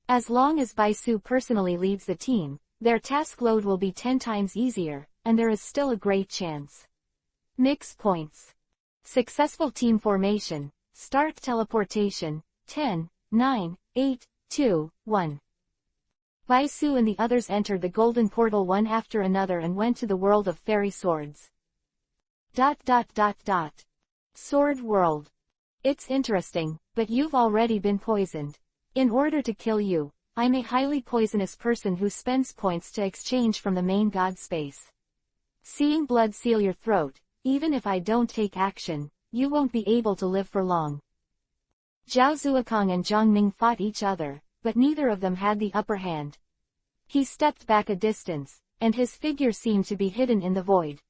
As long as Baisu personally leads the team, their task load will be 10 times easier, and there is still a great chance. Mix points. Successful team formation. Start teleportation. 10, 9, 8, 2, 1. Baisu and the others entered the golden portal one after another and went to the world of fairy swords. Sword world. It's interesting, but you've already been poisoned. In order to kill you, I'm a highly poisonous person who spends points to exchange from the main god space. Seeing blood seal your throat, even if I don't take action, you won't be able to live for long. Zhao Zuokong and Zhang Ning fought each other, but neither of them had the upper hand. He stepped back a distance, and his figure seemed to be hidden in the void.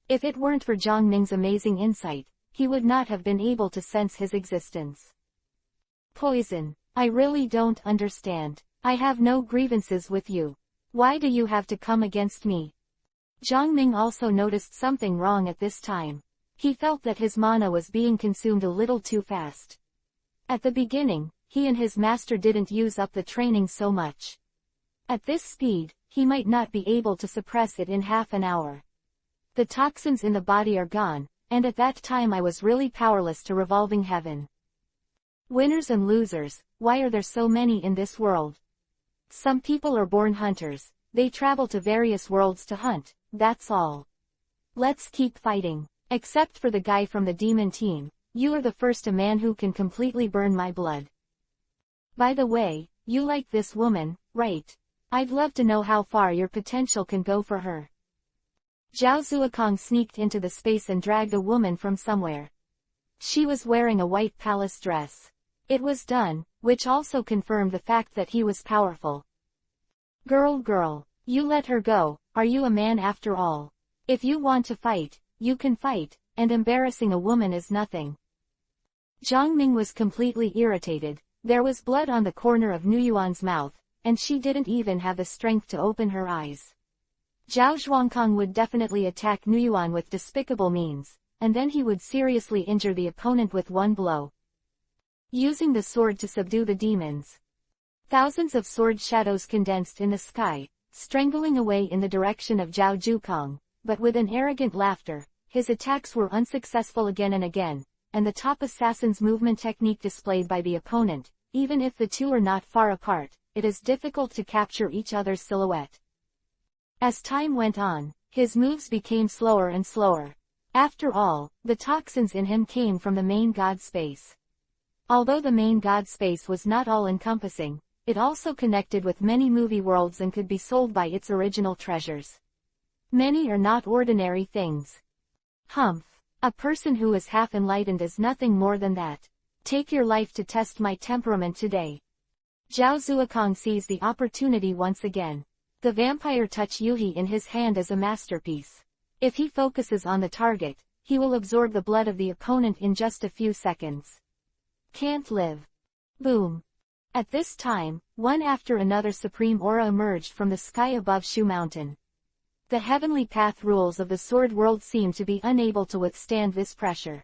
If it weren't for Zhang Ning's amazing insight, he would not have been able to sense his existence. Poison. I really don't understand. I have no grievances with you. Why do you have to come against me? Zhang Ning also noticed something wrong at this time. He felt that his mana was being consumed a little too fast. At the beginning, he and his master didn't use up the training so much. At this speed, he might not be able to suppress it in half an hour. The toxins in the body are gone, and at that time I was really powerless to revolving heaven. Winners and losers, why are there so many in this world? Some people are born hunters, they travel to various worlds to hunt, that's all. Let's keep fighting. Except for the guy from the demon team, you are the first a man who can completely burn my blood. By the way, you like this woman, right? I'd love to know how far your potential can go for her. Zhao Zuokong sneaked into the space and dragged a woman from somewhere. She was wearing a white palace dress. It was done, which also confirmed the fact that he was powerful. Girl, you let her go, are you a man after all? If you want to fight, you can fight, and embarrassing a woman is nothing. Zhang Ning was completely irritated. There was blood on the corner of Nuyuan's mouth, and she didn't even have the strength to open her eyes. Zhao Zhuangkong would definitely attack Nuyuan with despicable means, and then he would seriously injure the opponent with one blow. Using the sword to subdue the demons. Thousands of sword shadows condensed in the sky, strangling away in the direction of Zhao Zhuokong, but with an arrogant laughter, his attacks were unsuccessful again and again, and the top assassin's movement technique displayed by the opponent, even if the two are not far apart, it is difficult to capture each other's silhouette. As time went on, his moves became slower and slower. After all, the toxins in him came from the main god space. Although the main god space was not all-encompassing, it also connected with many movie worlds and could be sold by its original treasures. Many are not ordinary things. Humph. A person who is half enlightened is nothing more than that. Take your life to test my temperament today. Zhao Zuokong sees the opportunity once again. The vampire touch Yuhi in his hand is a masterpiece. If he focuses on the target, he will absorb the blood of the opponent in just a few seconds. Can't live. Boom. At this time, one after another supreme aura emerged from the sky above Shu Mountain. The heavenly path rules of the sword world seemed to be unable to withstand this pressure.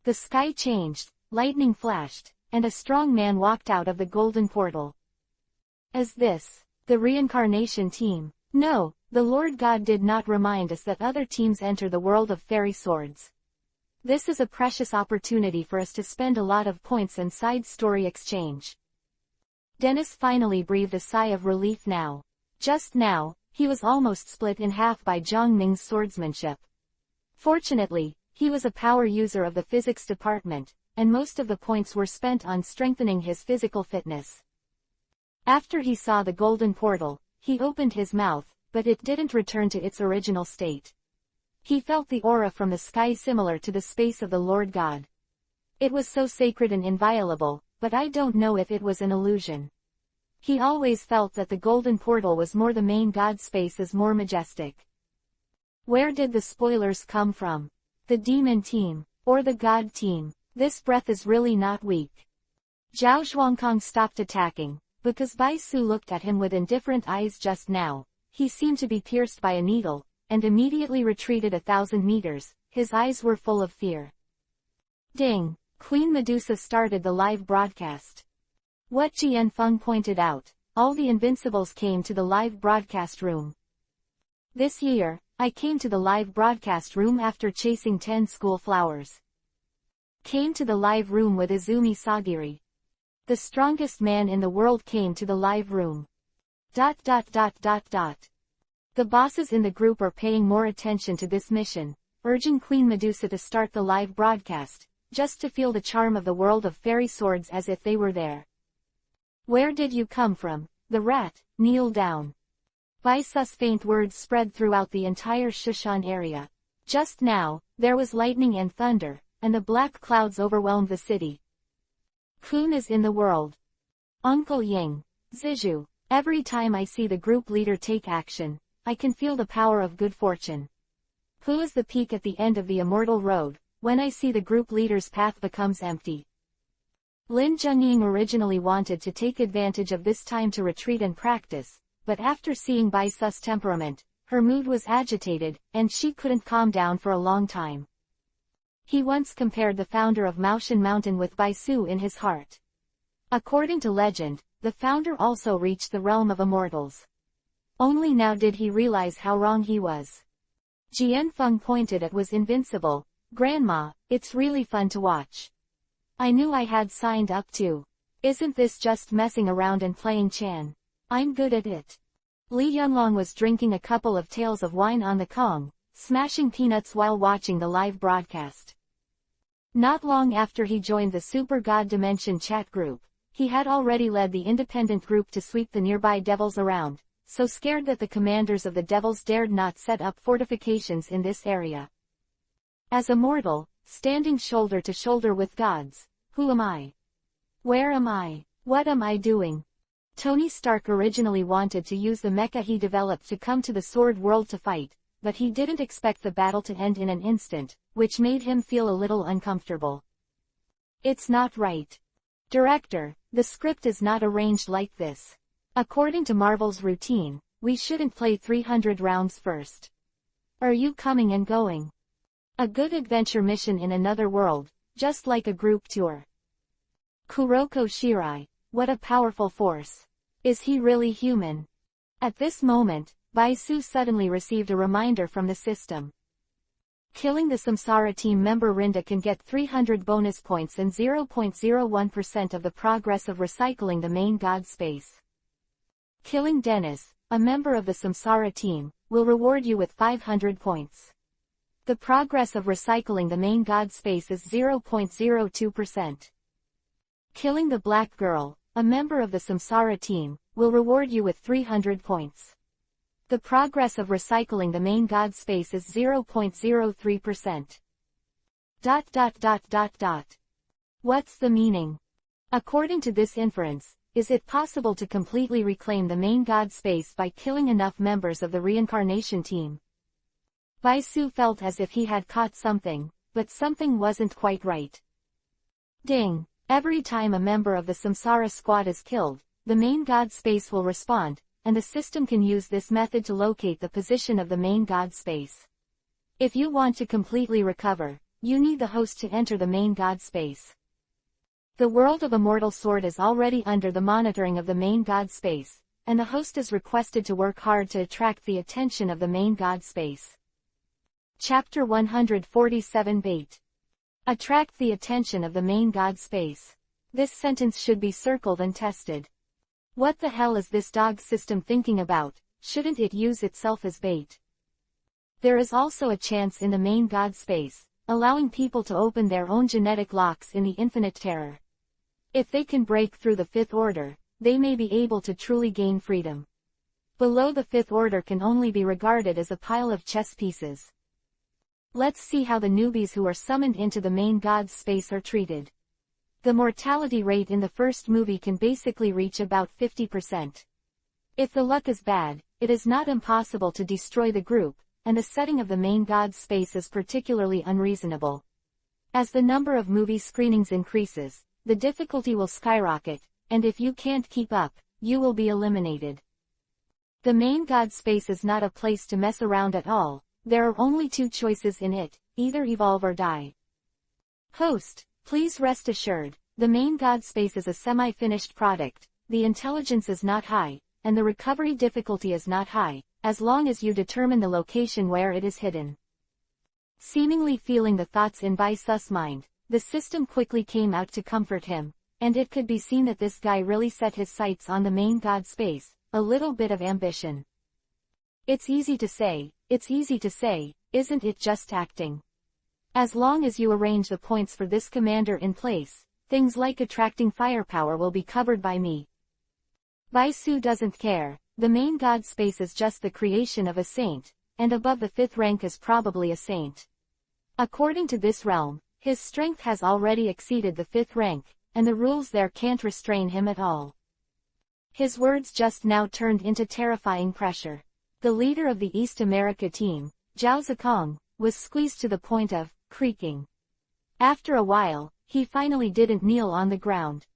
The sky changed, lightning flashed, and a strong man walked out of the golden portal. Is this the reincarnation team? No, the Lord God did not remind us that other teams enter the world of fairy swords. This is a precious opportunity for us to spend a lot of points and side story exchange. Dennis finally breathed a sigh of relief now. Just now, he was almost split in half by Zhang Ming's swordsmanship. Fortunately, he was a power user of the physics department, and most of the points were spent on strengthening his physical fitness. After he saw the golden portal, he opened his mouth, but it didn't return to its original state. He felt the aura from the sky similar to the space of the Lord God. It was so sacred and inviolable, but I don't know if it was an illusion. He always felt that the golden portal was more, the main god space is more majestic. Where did the spoilers come from? The demon team, or the god team? This breath is really not weak. Zhao Zhuangkong stopped attacking, because Bai Su looked at him with indifferent eyes just now. He seemed to be pierced by a needle, and immediately retreated 1,000 meters, his eyes were full of fear. Ding! Queen Medusa started the live broadcast. What Jian Feng pointed out, all the invincibles came to the live broadcast room. This year, I came to the live broadcast room after chasing 10 school flowers. Came to the live room with Izumi Sagiri. The strongest man in the world came to the live room. ... The bosses in the group are paying more attention to this mission, urging Queen Medusa to start the live broadcast, just to feel the charm of the world of fairy swords as if they were there. Where did you come from, the rat? Kneel down. Bai Su's faint words spread throughout the entire Shushan area. Just now, there was lightning and thunder, and the black clouds overwhelmed the city. Kun is in the world. Uncle Ying. Zizhu. Every time I see the group leader take action, I can feel the power of good fortune. Who is the peak at the end of the immortal road? When I see the group leader's path becomes empty. Lin Zhengying originally wanted to take advantage of this time to retreat and practice, but after seeing Bai Su's temperament, her mood was agitated, and she couldn't calm down for a long time. He once compared the founder of Maoshan Mountain with Bai Su in his heart. According to legend, the founder also reached the realm of immortals. Only now did he realize how wrong he was. Jian Feng pointed at was invincible. Grandma, it's really fun to watch. I knew I had signed up too. Isn't this just messing around and playing Chan? I'm good at it. Li Yunlong was drinking a couple of taels of wine on the Kong, smashing peanuts while watching the live broadcast. Not long after he joined the Super God Dimension chat group, he had already led the independent group to sweep the nearby devils around, so scared that the commanders of the devils dared not set up fortifications in this area. As a mortal, standing shoulder to shoulder with gods, who am I? Where am I? What am I doing? Tony Stark originally wanted to use the mecha he developed to come to the sword world to fight, but he didn't expect the battle to end in an instant, which made him feel a little uncomfortable. It's not right. Director, the script is not arranged like this. According to Marvel's routine, we shouldn't play 300 rounds first. Are you coming and going? A good adventure mission in another world, just like a group tour. Kuroko Shirai, what a powerful force. Is he really human? At this moment, Bai Su suddenly received a reminder from the system. Killing the Samsara team member Rinda can get 300 bonus points and 0.01% of the progress of recycling the main god space. Killing Dennis, a member of the Samsara team, will reward you with 500 points. The progress of recycling the main god space is 0.02%. Killing the black girl, a member of the Samsara team, will reward you with 300 points. The progress of recycling the main god space is 0.03%. What's the meaning? According to this inference, is it possible to completely reclaim the main god space by killing enough members of the reincarnation team? Baisu felt as if he had caught something, but something wasn't quite right. Ding! Every time a member of the Samsara squad is killed, the main god space will respond, and the system can use this method to locate the position of the main god space. If you want to completely recover, you need the host to enter the main god space. The world of Immortal Sword is already under the monitoring of the main god space, and the host is requested to work hard to attract the attention of the main god space. Chapter 147 Bait. Attract the attention of the main god space. This sentence should be circled and tested. What the hell is this dog system thinking about? Shouldn't it use itself as bait? There is also a chance in the main god space, allowing people to open their own genetic locks in the infinite terror. If they can break through the fifth order, they may be able to truly gain freedom. Below the fifth order can only be regarded as a pile of chess pieces. Let's see how the newbies who are summoned into the main god's space are treated. The mortality rate in the first movie can basically reach about 50%. If the luck is bad, it is not impossible to destroy the group, and the setting of the main god's space is particularly unreasonable. As the number of movie screenings increases, the difficulty will skyrocket, and if you can't keep up, you will be eliminated. The main god space is not a place to mess around at all. There are only two choices in it, either evolve or die. Host, please rest assured, the main god space is a semi-finished product, the intelligence is not high, and the recovery difficulty is not high, as long as you determine the location where it is hidden. Seemingly feeling the thoughts in Baisu's mind, the system quickly came out to comfort him, and it could be seen that this guy really set his sights on the main god space, a little bit of ambition. It's easy to say, isn't it just acting? As long as you arrange the points for this commander in place, things like attracting firepower will be covered by me. Baisu doesn't care, the main god space is just the creation of a saint, and above the fifth rank is probably a saint. According to this realm, his strength has already exceeded the fifth rank, and the rules there can't restrain him at all. His words just now turned into terrifying pressure. The leader of the East America team, Zhao Zikong, was squeezed to the point of creaking. After a while, he finally didn't kneel on the ground.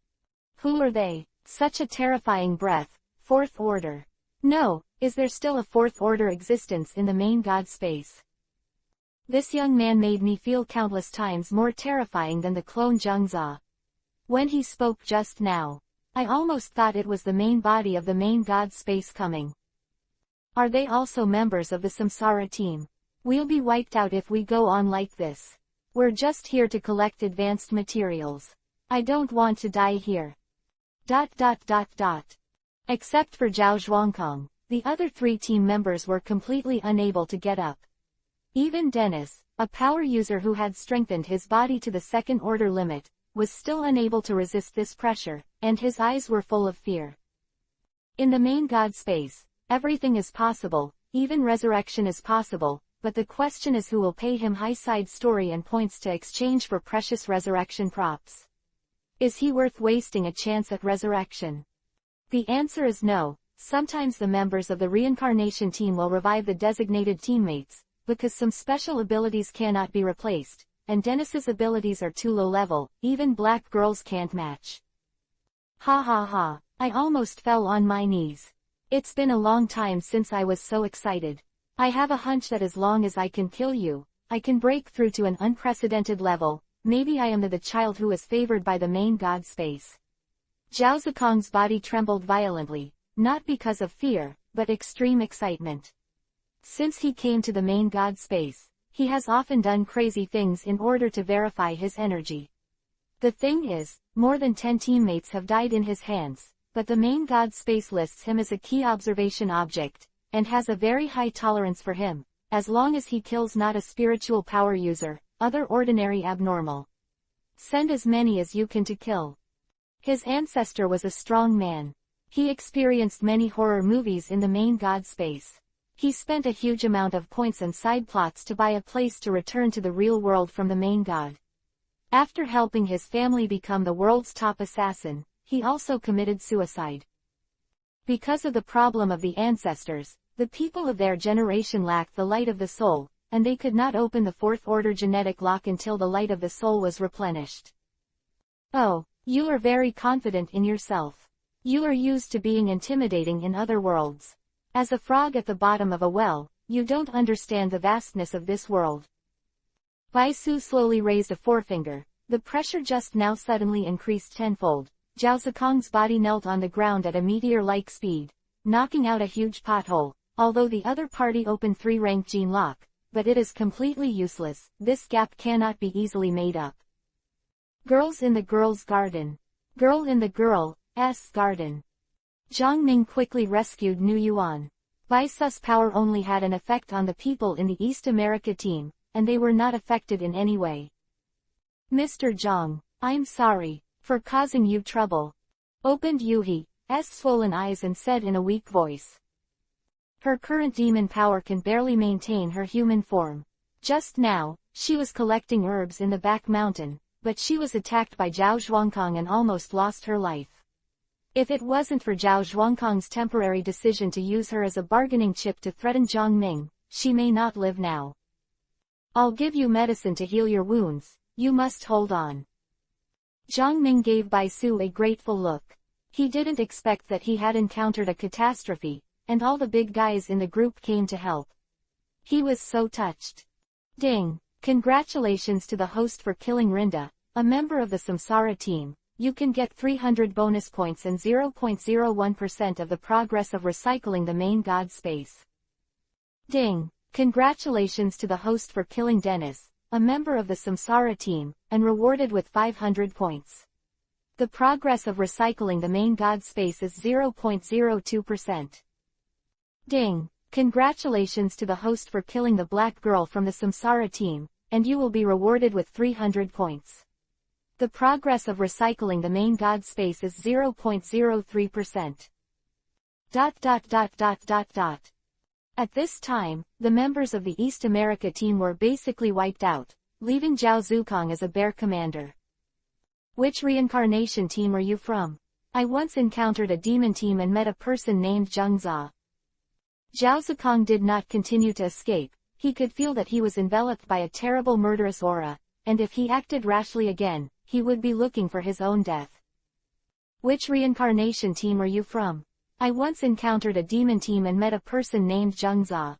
Who are they? Such a terrifying breath. Fourth order. No, is there still a fourth order existence in the main god space? This young man made me feel countless times more terrifying than the clone Zhengza. When he spoke just now, I almost thought it was the main body of the main god space coming. Are they also members of the Samsara team? We'll be wiped out if we go on like this. We're just here to collect advanced materials. I don't want to die here. Except for Zhao Zhuangkong, the other three team members were completely unable to get up. Even Dennis, a power user who had strengthened his body to the second order limit, was still unable to resist this pressure, and his eyes were full of fear. In the main god space, everything is possible, even resurrection is possible, but the question is who will pay him high side story and points to exchange for precious resurrection props. Is he worth wasting a chance at resurrection? The answer is no. Sometimes the members of the reincarnation team will revive the designated teammates, because some special abilities cannot be replaced, and Dennis's abilities are too low level, even black girls can't match. Ha ha ha, I almost fell on my knees. It's been a long time since I was so excited. I have a hunch that as long as I can kill you, I can break through to an unprecedented level. Maybe I am the child who is favored by the main god space. Zhao Zikong's body trembled violently, not because of fear, but extreme excitement. Since he came to the main god space, he has often done crazy things in order to verify his energy. The thing is, more than 10 teammates have died in his hands, but the main god space lists him as a key observation object, and has a very high tolerance for him, as long as he kills not a spiritual power user, other ordinary abnormal. Send as many as you can to kill. His ancestor was a strong man. He experienced many horror movies in the main god space. He spent a huge amount of points and side plots to buy a place to return to the real world from the main god. After helping his family become the world's top assassin, he also committed suicide. Because of the problem of the ancestors, the people of their generation lacked the light of the soul, and they could not open the fourth-order genetic lock until the light of the soul was replenished. Oh, you are very confident in yourself. You are used to being intimidating in other worlds. As a frog at the bottom of a well, you don't understand the vastness of this world. Bai Su slowly raised a forefinger. The pressure just now suddenly increased tenfold. Zhao Zikong's body knelt on the ground at a meteor-like speed, knocking out a huge pothole. Although the other party opened 3-rank gene lock, but it is completely useless. This gap cannot be easily made up. Girls in the girl's garden. Girl in the girl's garden. Zhang Ning quickly rescued Nu Yuan. Bai Su's power only had an effect on the people in the East America team, and they were not affected in any way. Mr. Zhang, I'm sorry for causing you trouble, opened Yuhi's swollen eyes and said in a weak voice. Her current demon power can barely maintain her human form. Just now, she was collecting herbs in the back mountain, but she was attacked by Zhao Zhuangkong and almost lost her life. If it wasn't for Zhao Zhuangkong's temporary decision to use her as a bargaining chip to threaten Zhang Ming, she may not live now. I'll give you medicine to heal your wounds, you must hold on. Zhang Ming gave Bai Su a grateful look. He didn't expect that he had encountered a catastrophe, and all the big guys in the group came to help. He was so touched. Ding! Congratulations to the host for killing Rinda, a member of the Samsara team. You can get 300 bonus points and 0.01% of the progress of recycling the main god space. Ding! Congratulations to the host for killing Dennis, a member of the Samsara team, and rewarded with 500 points. The progress of recycling the main god space is 0.02%. Ding! Congratulations to the host for killing the black girl from the Samsara team, and you will be rewarded with 300 points. The progress of recycling the main god space is 0.03%. At this time, the members of the East America team were basically wiped out, leaving Zhao Zukong as a bear commander. Which reincarnation team are you from? I once encountered a demon team and met a person named Zheng Za. Zhao Zukong did not continue to escape. He could feel that he was enveloped by a terrible murderous aura, and if he acted rashly again, he would be looking for his own death. Which reincarnation team are you from? I once encountered a demon team and met a person named Zheng Za.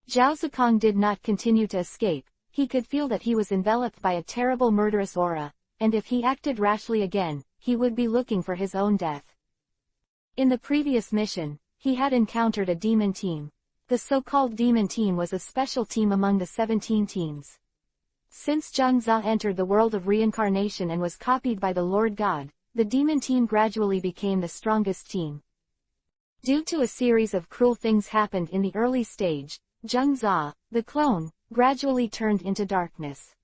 Zhao Zikong did not continue to escape. He could feel that he was enveloped by a terrible murderous aura, and if he acted rashly again, he would be looking for his own death. In the previous mission, he had encountered a demon team. The so-called demon team was a special team among the 17 teams. Since Zheng Za entered the world of reincarnation and was copied by the Lord God, the demon team gradually became the strongest team. Due to a series of cruel things happened in the early stage, Zheng Za, the clone, gradually turned into darkness.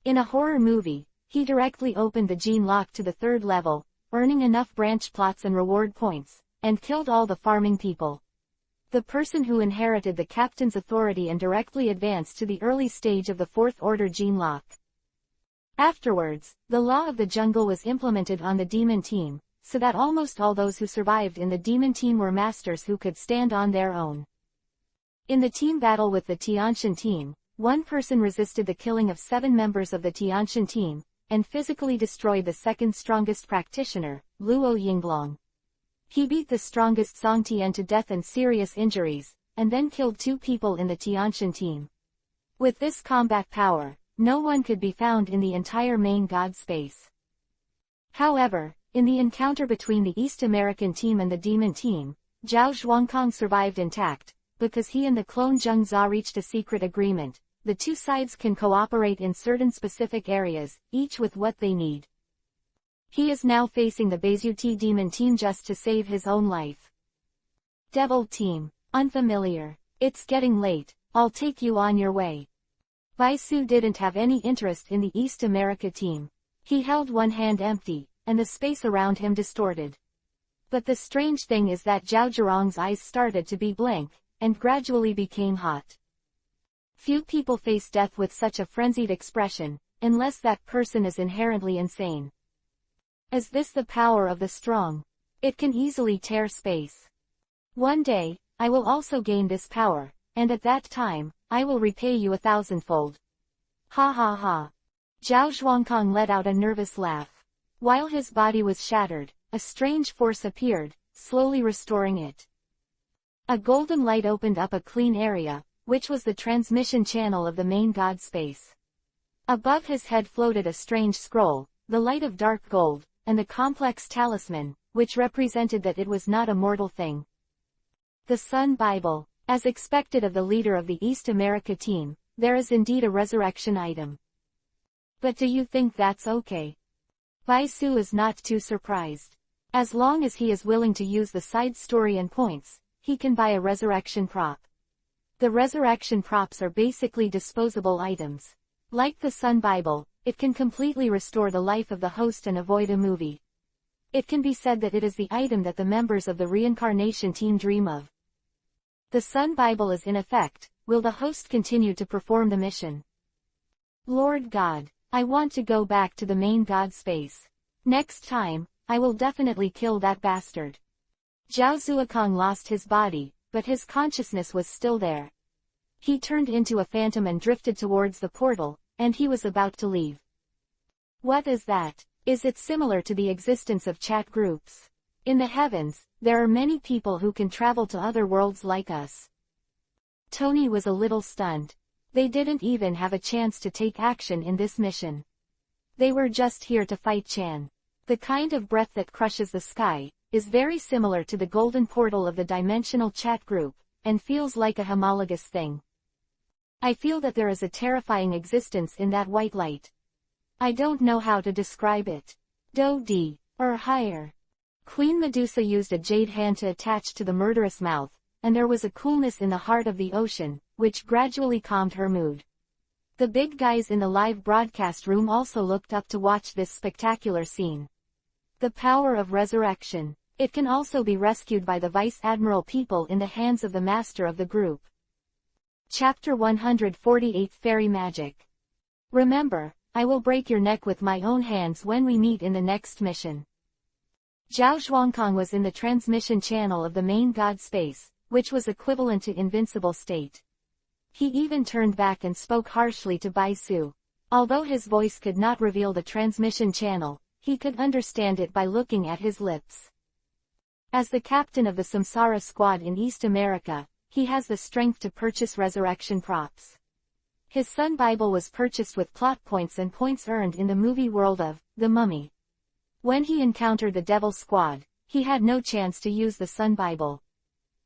In a horror movie, he directly opened the gene lock to the 3rd level, earning enough branch plots and reward points, and killed all the farming people. The person who inherited the captain's authority and directly advanced to the early stage of the 4th order gene lock. Afterwards, the law of the jungle was implemented on the demon team, so that almost all those who survived in the demon team were masters who could stand on their own. In the team battle with the Tianshan team, one person resisted the killing of 7 members of the Tianshan team, and physically destroyed the 2nd strongest practitioner, Luo Yinglong. He beat the strongest Song Tian to death and serious injuries, and then killed 2 people in the Tianshan team. With this combat power, no one could be found in the entire main god space. However, in the encounter between the East American team and the demon team, Zhao Zhuangkong survived intact, because he and the clone Zheng Za reached a secret agreement. The 2 sides can cooperate in certain specific areas, each with what they need. He is now facing the Beizuti demon team just to save his own life. Devil team, unfamiliar. It's getting late, I'll take you on your way. Bai Su didn't have any interest in the East America team. He held one hand empty, and the space around him distorted. But the strange thing is that Zhao Zhirong's eyes started to be blank, and gradually became hot. Few people face death with such a frenzied expression, unless that person is inherently insane. Is this the power of the strong? It can easily tear space. One day, I will also gain this power, and at that time, I will repay you 1,000-fold. Ha ha ha. Zhao Zhuangkang let out a nervous laugh. While his body was shattered, a strange force appeared, slowly restoring it. A golden light opened up a clean area, which was the transmission channel of the main god space. Above his head floated a strange scroll, the light of dark gold, and the complex talisman, which represented that it was not a mortal thing. The Sun Bible. As expected of the leader of the East America team, there is indeed a resurrection item. But do you think that's okay? Bai Su is not too surprised. As long as he is willing to use the side story and points, he can buy a resurrection prop. The resurrection props are basically disposable items. Like the Sun Bible, it can completely restore the life of the host and avoid a movie. It can be said that it is the item that the members of the reincarnation team dream of. The Sun Bible is in effect. Will the host continue to perform the mission? Lord God, I want to go back to the main god space. Next time, I will definitely kill that bastard. Zhao Zuokang lost his body, but his consciousness was still there. He turned into a phantom and drifted towards the portal, and he was about to leave. What is that? Is it similar to the existence of chat groups? In the heavens, there are many people who can travel to other worlds like us. Tony was a little stunned. They didn't even have a chance to take action in this mission. They were just here to fight Chan. The kind of breath that crushes the sky is very similar to the golden portal of the dimensional chat group, and feels like a homologous thing. I feel that there is a terrifying existence in that white light. I don't know how to describe it. Do-di, or higher. Queen Medusa used a jade hand to attach to the murderous mouth, and there was a coolness in the heart of the ocean, which gradually calmed her mood. The big guys in the live broadcast room also looked up to watch this spectacular scene. The power of resurrection. It can also be rescued by the Vice Admiral people in the hands of the master of the group. Chapter 148 Fairy Magic. Remember, I will break your neck with my own hands when we meet in the next mission. Zhao Zhuangkang was in the transmission channel of the main god space, which was equivalent to invincible state. He even turned back and spoke harshly to Bai Su. Although his voice could not reveal the transmission channel, he could understand it by looking at his lips. As the captain of the Samsara squad in East America, he has the strength to purchase resurrection props. His Sun Bible was purchased with plot points and points earned in the movie world of The Mummy. When he encountered the Devil Squad, he had no chance to use the Sun Bible.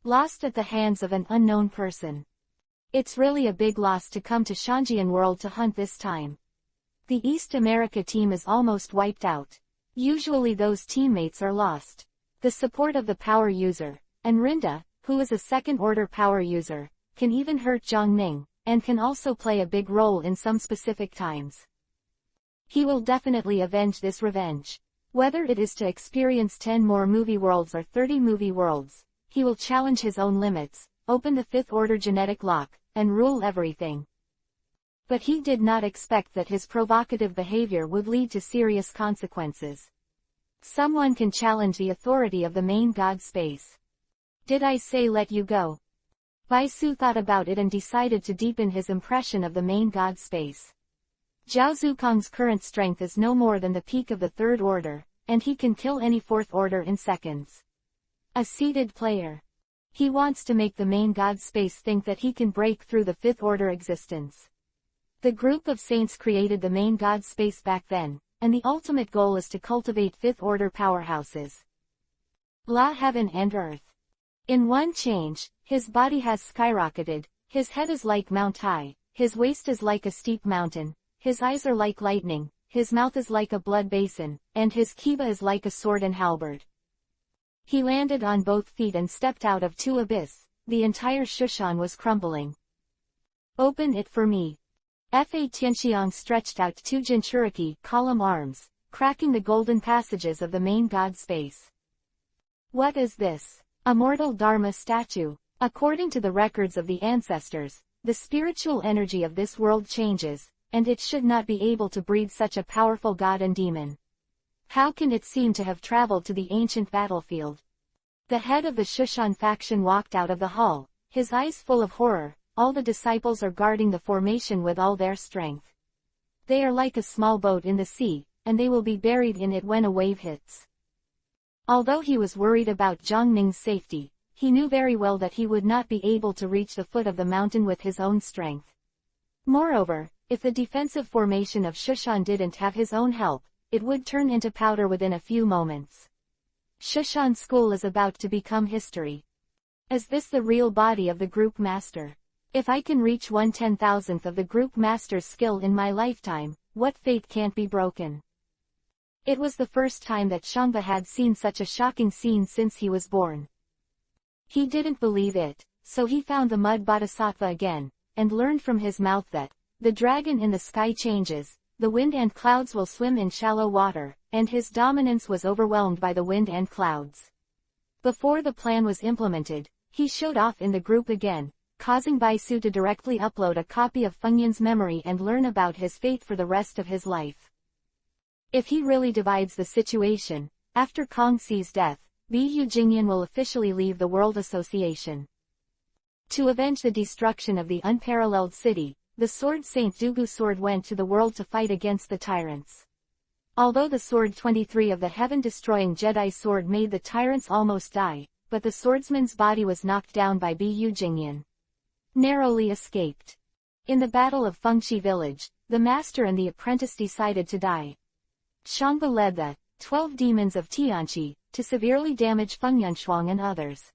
Lost at the hands of an unknown person. It's really a big loss to come to Shanjian world to hunt this time. The East America team is almost wiped out. Usually those teammates are lost. The support of the power user, and Rinda, who is a second-order power user, can even hurt Zhang Ning, and can also play a big role in some specific times. He will definitely avenge this revenge. Whether it is to experience 10 more movie worlds or 30 movie worlds, he will challenge his own limits, open the fifth-order genetic lock, and rule everything. But he did not expect that his provocative behavior would lead to serious consequences. Someone can challenge the authority of the main god space. Did I say let you go? Bai Su thought about it and decided to deepen his impression of the main god space. Zhao Zukong's current strength is no more than the peak of the third order, and he can kill any fourth order in seconds. A seated player. He wants to make the main god space think that he can break through the fifth order existence. The group of saints created the main god space back then, and the ultimate goal is to cultivate fifth order powerhouses. La Heaven and Earth. In one change, his body has skyrocketed, his head is like Mount High, his waist is like a steep mountain, his eyes are like lightning, his mouth is like a blood basin, and his kiba is like a sword and halberd. He landed on both feet and stepped out of two abyss. The entire Shushan was crumbling. Open it for me. Fa Tianxiang stretched out two Jinchuriki column arms, cracking the golden passages of the main god space. What is this? A mortal Dharma statue. According to the records of the ancestors, the spiritual energy of this world changes, and it should not be able to breed such a powerful god and demon. How can it seem to have traveled to the ancient battlefield? The head of the Shushan faction walked out of the hall, his eyes full of horror. All the disciples are guarding the formation with all their strength. They are like a small boat in the sea, and they will be buried in it when a wave hits. Although he was worried about Zhang Ning's safety, he knew very well that he would not be able to reach the foot of the mountain with his own strength. Moreover, if the defensive formation of Shushan didn't have his own help, it would turn into powder within a few moments. Shushan School is about to become history. Is this the real body of the group master? If I can reach 1/10,000th of the group master's skill in my lifetime, what fate can't be broken? It was the first time that Shangba had seen such a shocking scene since he was born. He didn't believe it, so he found the mud bodhisattva again, and learned from his mouth that, the dragon in the sky changes, the wind and clouds will swim in shallow water, and his dominance was overwhelmed by the wind and clouds. Before the plan was implemented, he showed off in the group again, causing Baisu to directly upload a copy of Fengyan's memory and learn about his fate for the rest of his life. If he really divides the situation, after Kong Xi's death, Biyu Jingyan will officially leave the World Association. To avenge the destruction of the unparalleled city, the Sword Saint Dugu Sword went to the world to fight against the tyrants. Although the Sword 23 of the heaven-destroying Jedi Sword made the tyrants almost die, but the swordsman's body was knocked down by Biyu Jingyan. Narrowly escaped. In the Battle of Fengxi Village, the master and the apprentice decided to die. Shangba led the 12 demons of Tianqi to severely damage Fengyan Shuang and others.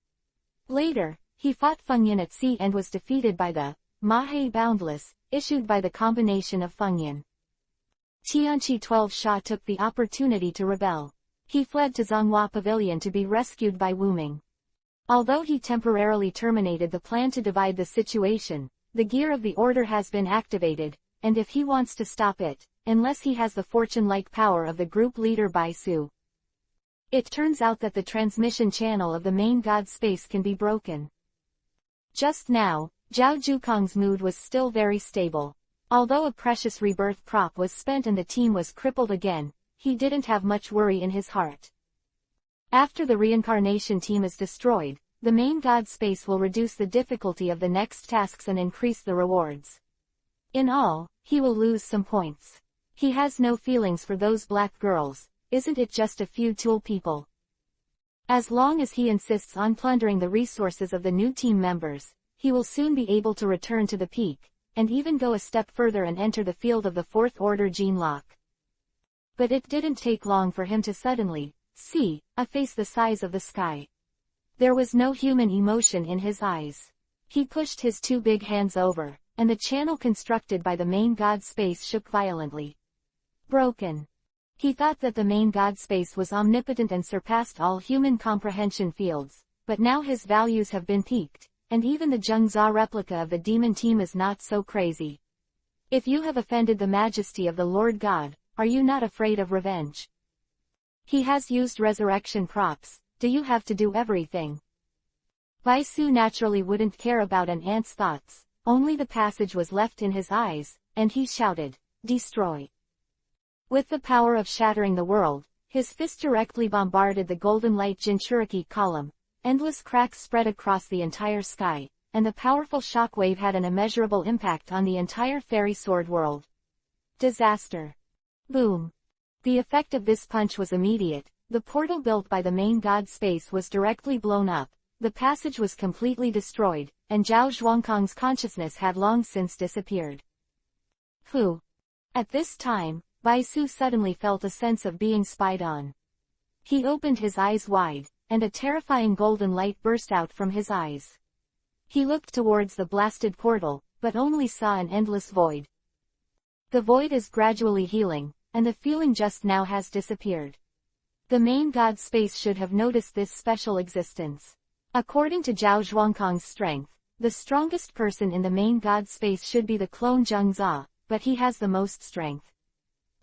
Later, he fought Fengyan at sea and was defeated by the Mahe Boundless, issued by the combination of Fengyan. Tianqi 12 Sha took the opportunity to rebel. He fled to Zonghua Pavilion to be rescued by Wu Ming. Although he temporarily terminated the plan to divide the situation, the gear of the order has been activated, and if he wants to stop it, unless he has the fortune-like power of the group leader Baisu. It turns out that the transmission channel of the main god space can be broken. Just now, Zhao Zhukong's mood was still very stable. Although a precious rebirth prop was spent and the team was crippled again, he didn't have much worry in his heart. After the reincarnation team is destroyed, the main god space will reduce the difficulty of the next tasks and increase the rewards. In all, he will lose some points. He has no feelings for those black girls, isn't it just a few tool people? As long as he insists on plundering the resources of the new team members, he will soon be able to return to the peak, and even go a step further and enter the field of the Fourth Order Gene Lock. But it didn't take long for him to suddenly see a face the size of the sky. There was no human emotion in his eyes. He pushed his two big hands over, and the channel constructed by the main god space shook violently. Broken. He thought that the main god space was omnipotent and surpassed all human comprehension fields, but now his values have been peaked, and even the Zhengzhou replica of the demon team is not so crazy. If you have offended the majesty of the Lord God, are you not afraid of revenge? He has used resurrection props, do you have to do everything? Baisu naturally wouldn't care about an ant's thoughts, only the passage was left in his eyes, and he shouted, "Destroy." With the power of shattering the world, his fist directly bombarded the golden light Jinchuriki column. Endless cracks spread across the entire sky, and the powerful shockwave had an immeasurable impact on the entire fairy sword world. Disaster. Boom. The effect of this punch was immediate. The portal built by the main god space was directly blown up, the passage was completely destroyed, and Zhao Zhuangkong's consciousness had long since disappeared. Who? At this time, Baisu suddenly felt a sense of being spied on. He opened his eyes wide, and a terrifying golden light burst out from his eyes. He looked towards the blasted portal, but only saw an endless void. The void is gradually healing, and the feeling just now has disappeared. The main god space should have noticed this special existence. According to Zhao Zhuangkong's strength, the strongest person in the main god space should be the clone Zhengzhou, but he has the most strength.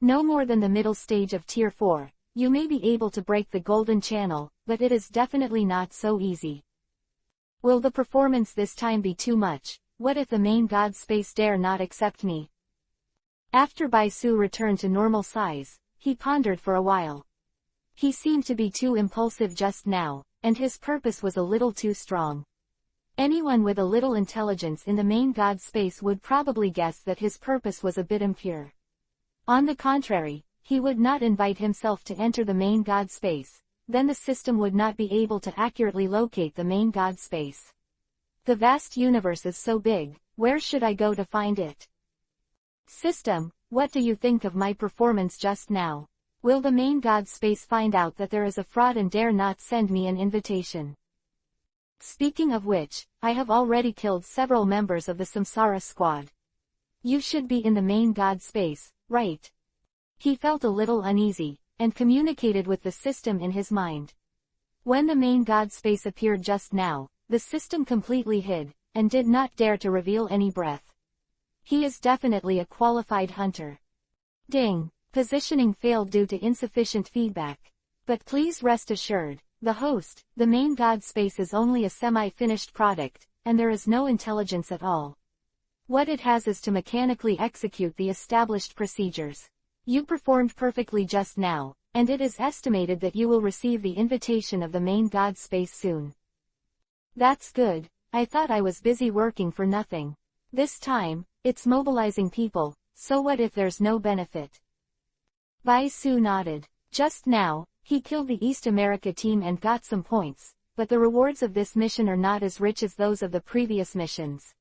No more than the middle stage of Tier 4, you may be able to break the golden channel, but it is definitely not so easy. Will the performance this time be too much? What if the main god space dare not accept me? After Baisu returned to normal size, he pondered for a while. He seemed to be too impulsive just now, and his purpose was a little too strong. Anyone with a little intelligence in the main god space would probably guess that his purpose was a bit impure. On the contrary, he would not invite himself to enter the main god space, then the system would not be able to accurately locate the main god space. The vast universe is so big, where should I go to find it? System, what do you think of my performance just now? Will the main god space find out that there is a fraud and dare not send me an invitation? Speaking of which, I have already killed several members of the Samsara squad. You should be in the main god space, right? He felt a little uneasy, and communicated with the system in his mind. When the main god space appeared just now, the system completely hid, and did not dare to reveal any breath. He is definitely a qualified hunter. Ding! Positioning failed due to insufficient feedback. But please rest assured, the host, the main god space is only a semi-finished product, and there is no intelligence at all. What it has is to mechanically execute the established procedures. You performed perfectly just now, and it is estimated that you will receive the invitation of the main god space soon. That's good. I thought I was busy working for nothing. This time, it's mobilizing people, so what if there's no benefit? Baisu nodded. Just now, he killed the East America team and got some points, but the rewards of this mission are not as rich as those of the previous missions.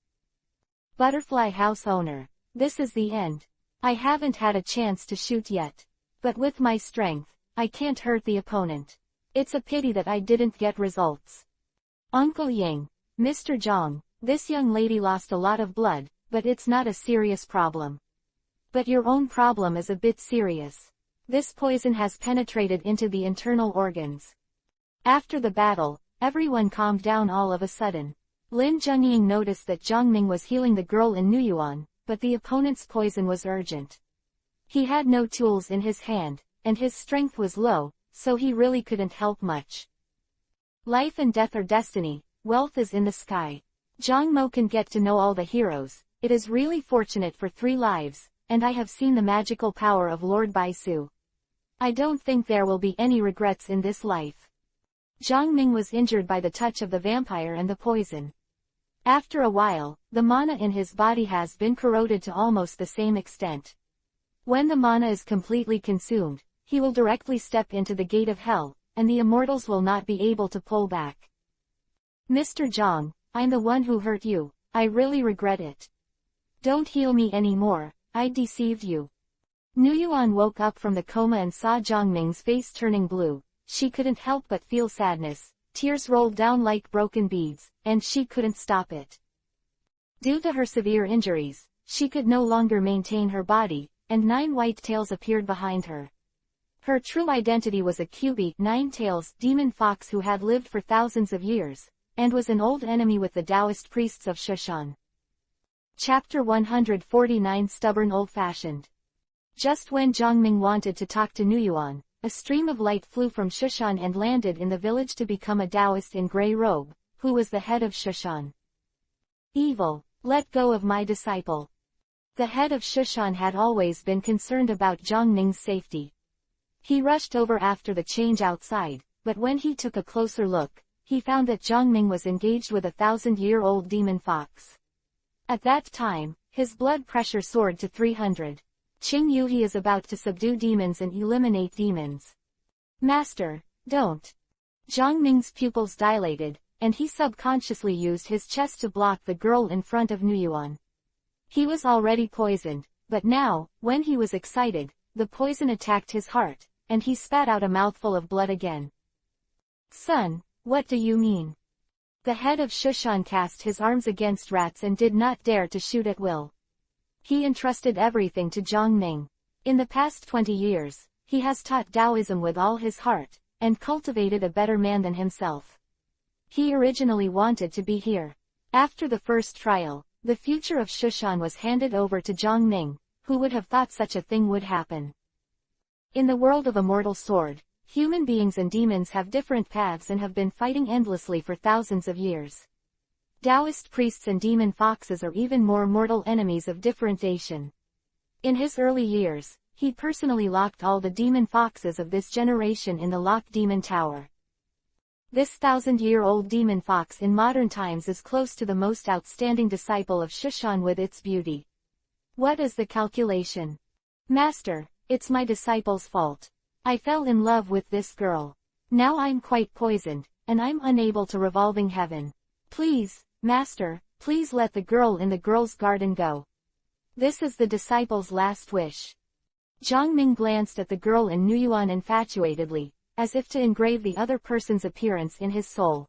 Butterfly House Owner. This is the end. I haven't had a chance to shoot yet. But with my strength, I can't hurt the opponent. It's a pity that I didn't get results. Uncle Ying. Mr. Zhang, this young lady lost a lot of blood, but it's not a serious problem. But your own problem is a bit serious. This poison has penetrated into the internal organs. After the battle, everyone calmed down all of a sudden. Lin Zhengying noticed that Zhang Ming was healing the girl in Nuyuan, but the opponent's poison was urgent. He had no tools in his hand, and his strength was low, so he really couldn't help much. Life and death are destiny, wealth is in the sky. Zhang Mo can get to know all the heroes. It is really fortunate for 3 lives, and I have seen the magical power of Lord Baisu. I don't think there will be any regrets in this life. Zhang Ming was injured by the touch of the vampire and the poison. After a while, the mana in his body has been corroded to almost the same extent. When the mana is completely consumed, he will directly step into the gate of hell, and the immortals will not be able to pull back. Mr. Zhang, I'm the one who hurt you. I really regret it. Don't heal me anymore, I deceived you. Nuyuan woke up from the coma and saw Zhang Ming's face turning blue. She couldn't help but feel sadness. Tears rolled down like broken beads, and she couldn't stop it. Due to her severe injuries, she could no longer maintain her body, and 9 white tails appeared behind her. Her true identity was a QB 9 tails demon fox who had lived for thousands of years, and was an old enemy with the Taoist priests of Shushan. Chapter 149 Stubborn Old-Fashioned. Just when Zhang Ming wanted to talk to Nuyuan, a stream of light flew from Shushan and landed in the village to become a Taoist in grey robe, who was the head of Shushan. Evil, let go of my disciple. The head of Shushan had always been concerned about Zhang Ming's safety. He rushed over after the change outside, but when he took a closer look, he found that Zhang Ming was engaged with a 1,000-year-old demon fox. At that time, his blood pressure soared to 300. Qing Yuhi is about to subdue demons and eliminate demons. Master, don't. Zhang Ming's pupils dilated, and he subconsciously used his chest to block the girl in front of Nuyuan. He was already poisoned, but now, when he was excited, the poison attacked his heart, and he spat out a mouthful of blood again. Son, what do you mean? The head of Shushan cast his arms against rats and did not dare to shoot at will. He entrusted everything to Zhang Ming. In the past 20 years, he has taught Taoism with all his heart, and cultivated a better man than himself. He originally wanted to be here. After the first trial, the future of Shushan was handed over to Zhang Ming, who would have thought such a thing would happen. In the world of Immortal Sword, human beings and demons have different paths and have been fighting endlessly for thousands of years. Taoist priests and demon foxes are even more mortal enemies of differentiation. In his early years, he personally locked all the demon foxes of this generation in the locked demon tower. This 1,000-year-old demon fox in modern times is close to the most outstanding disciple of Shushan with its beauty. What is the calculation? Master, it's my disciple's fault. I fell in love with this girl. Now I'm quite poisoned, and I'm unable to revolving heaven. Please, Master, please let the girl in the girl's garden go. This is the disciple's last wish. Zhang Ming glanced at the girl in Nuyuan infatuatedly, as if to engrave the other person's appearance in his soul.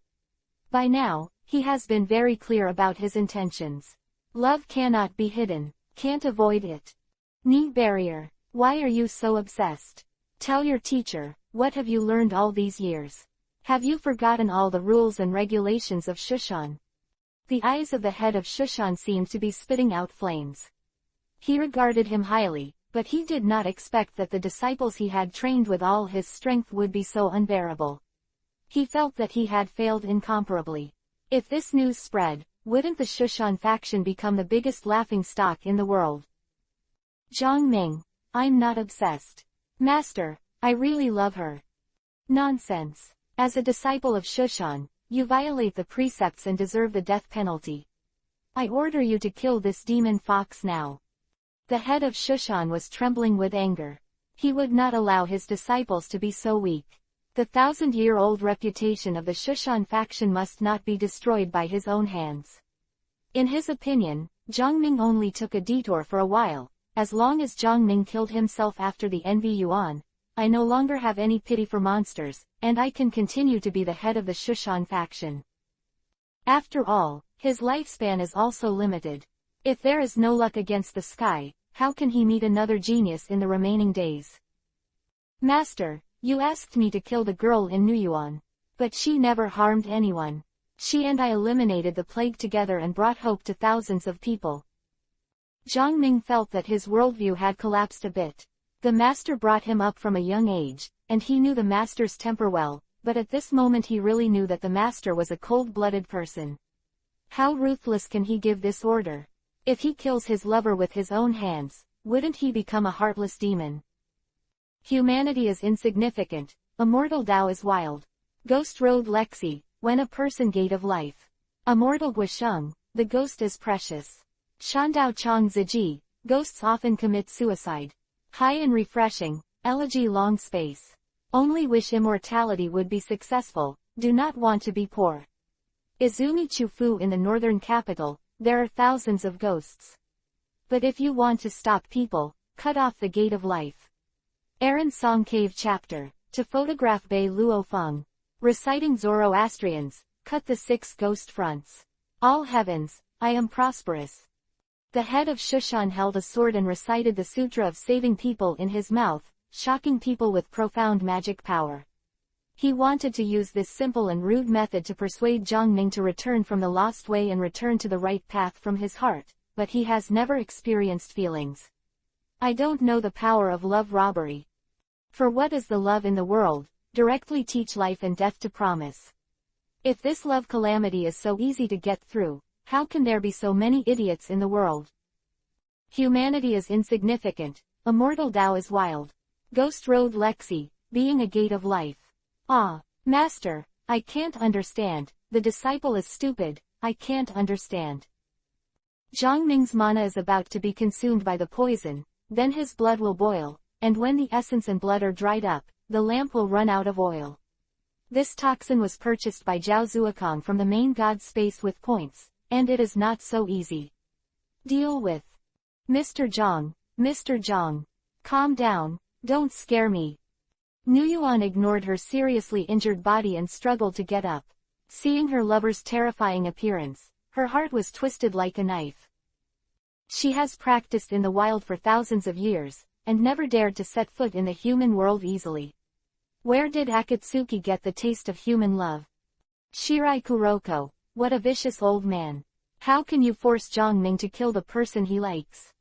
By now, he has been very clear about his intentions. Love cannot be hidden, can't avoid it. Knee barrier, why are you so obsessed? Tell your teacher, what have you learned all these years? Have you forgotten all the rules and regulations of Shushan? The eyes of the head of Shushan seemed to be spitting out flames. He regarded him highly, but he did not expect that the disciples he had trained with all his strength would be so unbearable. He felt that he had failed incomparably. If this news spread, wouldn't the Shushan faction become the biggest laughingstock in the world? Zhang Ming, I'm not obsessed. Master, I really love her. Nonsense. As a disciple of Shushan, you violate the precepts and deserve the death penalty. I order you to kill this demon fox now. The head of Shushan was trembling with anger. He would not allow his disciples to be so weak. The 1,000-year-old reputation of the Shushan faction must not be destroyed by his own hands. In his opinion, Zhang Ming only took a detour for a while. As long as Zhang Ming killed himself after the Envy Yuan, I no longer have any pity for monsters, and I can continue to be the head of the Shushan faction. After all, his lifespan is also limited. If there is no luck against the sky, how can he meet another genius in the remaining days? Master, you asked me to kill the girl in Nuyuan. But she never harmed anyone. She and I eliminated the plague together and brought hope to thousands of people. Zhang Ming felt that his worldview had collapsed a bit. The master brought him up from a young age, and he knew the master's temper well, but at this moment he really knew that the master was a cold-blooded person. How ruthless can he give this order? If he kills his lover with his own hands, wouldn't he become a heartless demon? Humanity is insignificant, immortal Tao is wild. Ghost Road Lexi, when a person gate of life. Immortal Guisheng, the ghost is precious. Shandao Chong Ziji, ghosts often commit suicide. High and refreshing, elegy long space. Only wish immortality would be successful, do not want to be poor. Izumi Chufu in the northern capital, there are thousands of ghosts. But if you want to stop people, cut off the gate of life. Aaron Song Cave Chapter, to photograph Bei Luo Feng. Reciting Zoroastrians, cut the 6 ghost fronts. All heavens, I am prosperous. The head of Shushan held a sword and recited the Sutra of Saving People in his mouth, shocking people with profound magic power. He wanted to use this simple and rude method to persuade Zhang Ming to return from the lost way and return to the right path from his heart, but he has never experienced feelings. I don't know the power of love robbery. For what is the love in the world? Directly teach life and death to promise. If this love calamity is so easy to get through, how can there be so many idiots in the world? Humanity is insignificant, immortal Tao is wild. Ghost Road Lexi, being a gate of life. Ah, Master, I can't understand, the disciple is stupid, I can't understand. Zhang Ming's mana is about to be consumed by the poison, then his blood will boil, and when the essence and blood are dried up, the lamp will run out of oil. This toxin was purchased by Zhao Zuokong from the main god space with points, and it is not so easy. Deal with. Mr. Zhang, calm down, don't scare me. Nuyuan ignored her seriously injured body and struggled to get up. Seeing her lover's terrifying appearance, her heart was twisted like a knife. She has practiced in the wild for thousands of years, and never dared to set foot in the human world easily. Where did Akatsuki get the taste of human love? Shirai Kuroko, what a vicious old man. How can you force Zhang Ming to kill the person he likes?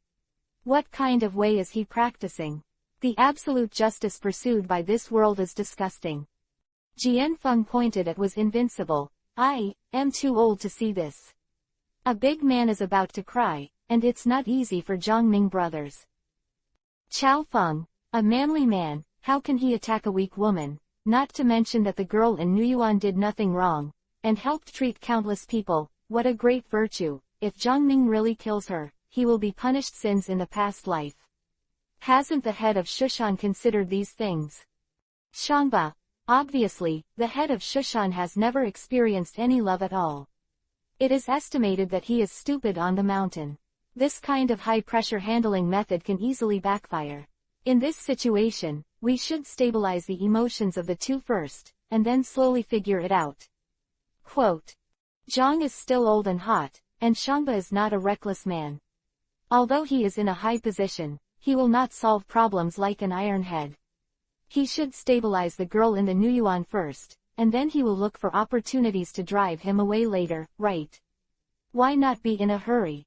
What kind of way is he practicing? The absolute justice pursued by this world is disgusting. Jian Feng pointed at was invincible. I am too old to see this. A big man is about to cry, and it's not easy for Zhongming brothers. Chao Feng, a manly man, how can he attack a weak woman, not to mention that the girl in Nuyuan did nothing wrong, and helped treat countless people, what a great virtue. If Zhongming really kills her, he will be punished sins in the past life. Hasn't the head of Shushan considered these things? Shangba, obviously, the head of Shushan has never experienced any love at all. It is estimated that he is stupid on the mountain. This kind of high-pressure handling method can easily backfire. In this situation, we should stabilize the emotions of the two first, and then slowly figure it out. Quote. Zhang is still old and hot, and Shangba is not a reckless man. Although he is in a high position, he will not solve problems like an ironhead. He should stabilize the girl in the Nuyuan first, and then he will look for opportunities to drive him away later, right? Why not be in a hurry?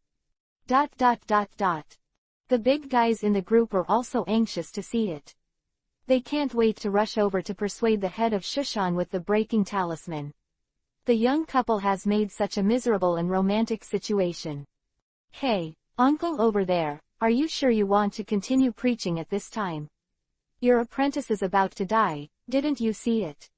The big guys in the group are also anxious to see it. They can't wait to rush over to persuade the head of Shushan with the breaking talisman. The young couple has made such a miserable and romantic situation. Hey, uncle over there, are you sure you want to continue preaching at this time? Your apprentice is about to die, didn't you see it?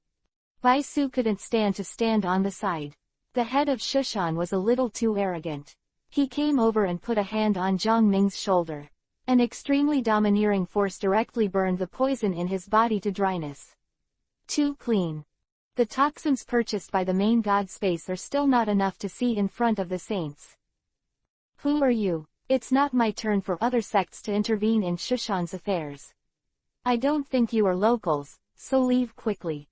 Bai Su couldn't stand on the side. The head of Shushan was a little too arrogant. He came over and put a hand on Zhongming's shoulder. An extremely domineering force directly burned the poison in his body to dryness. Too clean. The toxins purchased by the main god space are still not enough to see in front of the saints. Who are you? It's not my turn for other sects to intervene in Shushan's affairs. I don't think you are locals, so leave quickly.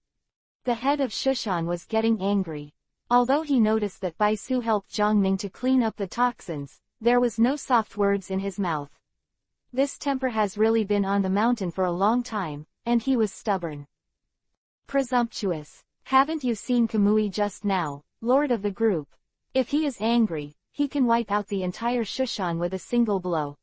The head of Shushan was getting angry. Although he noticed that Bai Su helped Zhongming to clean up the toxins, there was no soft words in his mouth. This temper has really been on the mountain for a long time, and he was stubborn. Presumptuous. Haven't you seen Kamui just now, lord of the group? If he is angry, he can wipe out the entire Shushan with a single blow.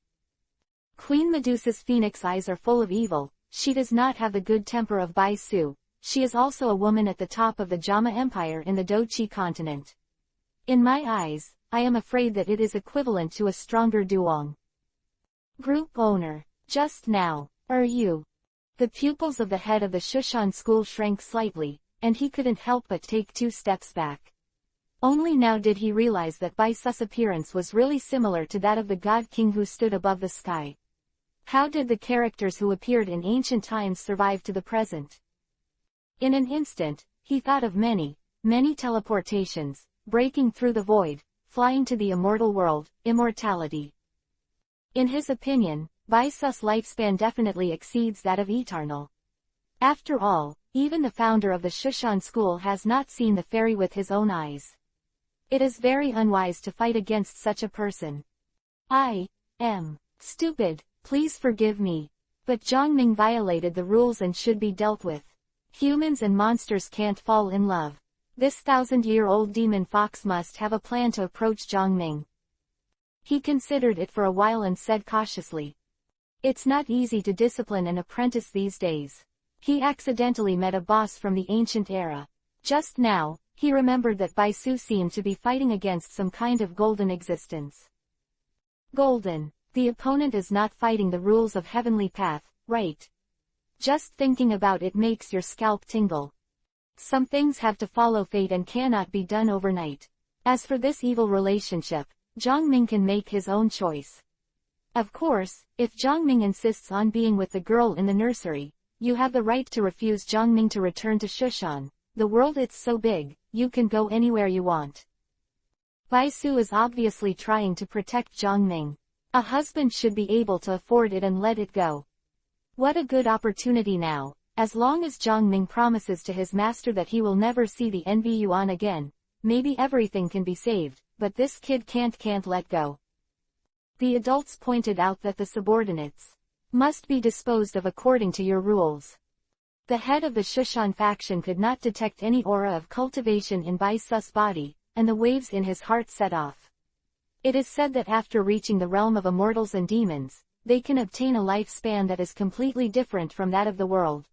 Queen Medusa's phoenix eyes are full of evil. She does not have the good temper of Bai Su. She is also a woman at the top of the Jama Empire in the Dochi continent. In my eyes, I am afraid that it is equivalent to a stronger Duong. Group owner. Just now, are you? The pupils of the head of the Shushan school shrank slightly, and he couldn't help but take 2 steps back. Only now did he realize that Bai Su's appearance was really similar to that of the God King who stood above the sky. How did the characters who appeared in ancient times survive to the present? In an instant, he thought of many teleportations, breaking through the void, flying to the immortal world, immortality. In his opinion, Bai Su's lifespan definitely exceeds that of Eternal. After all, even the founder of the Shushan school has not seen the fairy with his own eyes. It is very unwise to fight against such a person. I am stupid, please forgive me. But Zhongming violated the rules and should be dealt with. Humans and monsters can't fall in love. This 1000-year-old demon fox must have a plan to approach Zhongming. He considered it for a while and said cautiously. It's not easy to discipline an apprentice these days. He accidentally met a boss from the ancient era. Just now, he remembered that Bai Su seemed to be fighting against some kind of golden existence. Golden. The opponent is not fighting the rules of heavenly path, right? Just thinking about it makes your scalp tingle. Some things have to follow fate and cannot be done overnight. As for this evil relationship, Zhongming can make his own choice. Of course, if Zhongming insists on being with the girl in the nursery, you have the right to refuse Zhongming to return to Shushan. The world it's so big, you can go anywhere you want. Bai Su is obviously trying to protect Zhongming. A husband should be able to afford it and let it go. What a good opportunity now. As long as Zhongming promises to his master that he will never see the Envy Yuan again, maybe everything can be saved, but this kid can't let go. The adults pointed out that the subordinates must be disposed of according to your rules. The head of the Shushan faction could not detect any aura of cultivation in Bai Su's body, and the waves in his heart set off. It is said that after reaching the realm of immortals and demons, they can obtain a lifespan that is completely different from that of the world.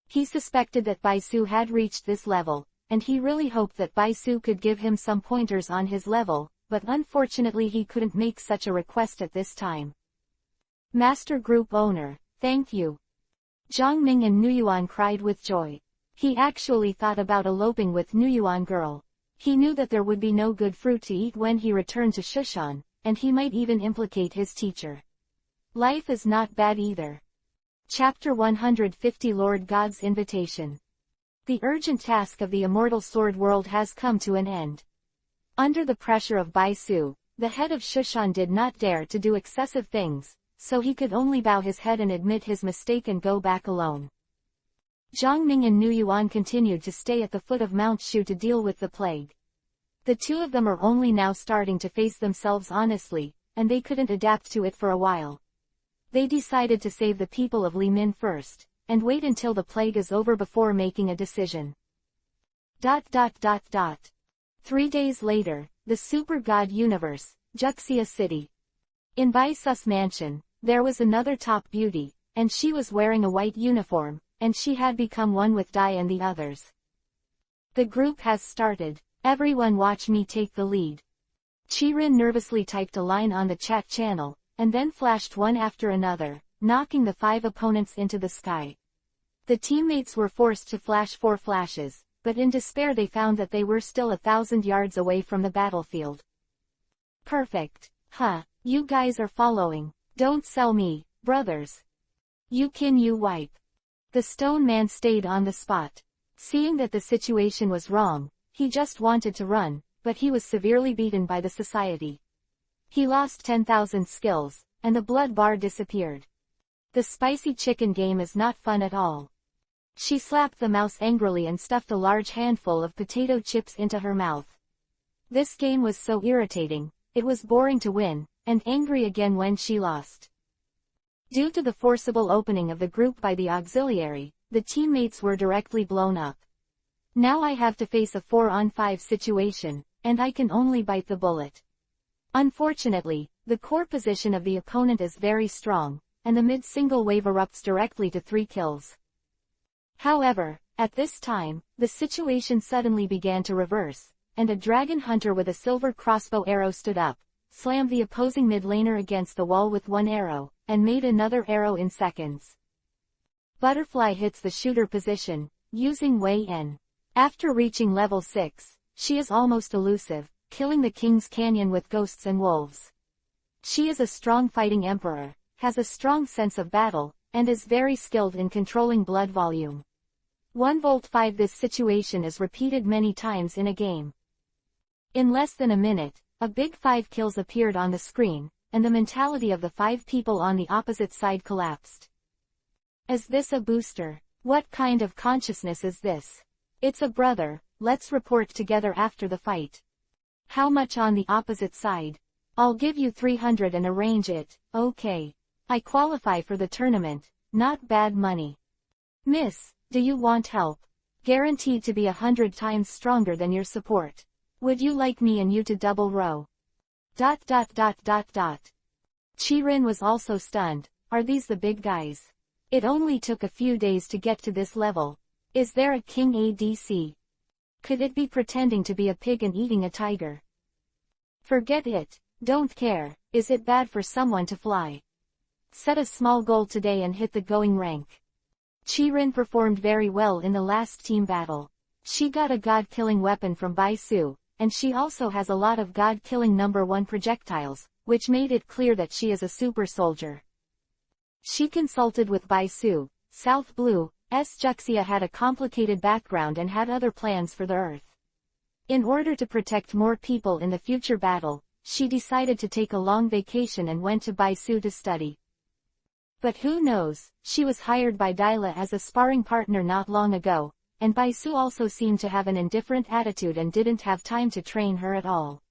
He suspected that Bai Su had reached this level, and he really hoped that Bai Su could give him some pointers on his level, but unfortunately he couldn't make such a request at this time. Master Group Owner, thank you. Zhongming and Nuyuan cried with joy. He actually thought about eloping with Nuyuan girl. He knew that there would be no good fruit to eat when he returned to Shushan, and he might even implicate his teacher. Life is not bad either. Chapter 150 Lord God's Invitation. The urgent task of the immortal sword world has come to an end. Under the pressure of Bai Su, the head of Shushan did not dare to do excessive things, so he could only bow his head and admit his mistake and go back alone. Zhongming and Nuyuan continued to stay at the foot of Mount Shu to deal with the plague. The two of them are only now starting to face themselves honestly, and they couldn't adapt to it for a while. They decided to save the people of Li Min first, and wait until the plague is over before making a decision. 3 days later, the Super God Universe, Juxia City. In Bai Su's mansion, there was another top beauty, and she was wearing a white uniform, and she had become one with Dai and the others. The group has started. Everyone watch me take the lead. Chirin nervously typed a line on the chat channel, and then flashed one after another, knocking the 5 opponents into the sky. The teammates were forced to flash 4 flashes, but in despair they found that they were still 1,000 yards away from the battlefield. Perfect. You guys are following. Don't sell me, brothers. You wipe. The stone man stayed on the spot. Seeing that the situation was wrong, he just wanted to run, but he was severely beaten by the society. He lost 10,000 skills, and the blood bar disappeared. The spicy chicken game is not fun at all. She slapped the mouse angrily and stuffed a large handful of potato chips into her mouth. This game was so irritating, it was boring to win, and angry again when she lost. Due to the forcible opening of the group by the auxiliary, the teammates were directly blown up. Now I have to face a 4-on-5 situation, and I can only bite the bullet. Unfortunately, the core position of the opponent is very strong, and the mid-single wave erupts directly to 3 kills. However, at this time, the situation suddenly began to reverse, and a dragon hunter with a silver crossbow arrow stood up, slammed the opposing mid-laner against the wall with 1 arrow, and made another arrow in seconds. Butterfly hits the shooter position, using Wei En. After reaching level 6, she is almost elusive, killing the King's Canyon with ghosts and wolves. She is a strong fighting emperor, has a strong sense of battle, and is very skilled in controlling blood volume. 1 Volt 5 This situation is repeated many times in a game. In less than a minute, a big 5 kills appeared on the screen, and the mentality of the 5 people on the opposite side collapsed. Is this a booster? What kind of consciousness is this? It's a brother, let's report together after the fight. How much on the opposite side? I'll give you 300 and arrange it, okay. I qualify for the tournament, not bad money. Miss, do you want help? Guaranteed to be 100 times stronger than your support. Would you like me and you to double row? Chirin was also stunned. Are these the big guys? It only took a few days to get to this level. Is there a king ADC? Could it be pretending to be a pig and eating a tiger? Forget it. Don't care. Is it bad for someone to fly? Set a small goal today and hit the going rank. Chirin performed very well in the last team battle. She got a god-killing weapon from Bai Su, and she also has a lot of god-killing number 1 projectiles, which made it clear that she is a super soldier. She consulted with Bai Su. South Blue, Juxia had a complicated background and had other plans for the Earth. In order to protect more people in the future battle, she decided to take a long vacation and went to Bai Su to study. But who knows, she was hired by Daila as a sparring partner not long ago, and Bai Su also seemed to have an indifferent attitude and didn't have time to train her at all.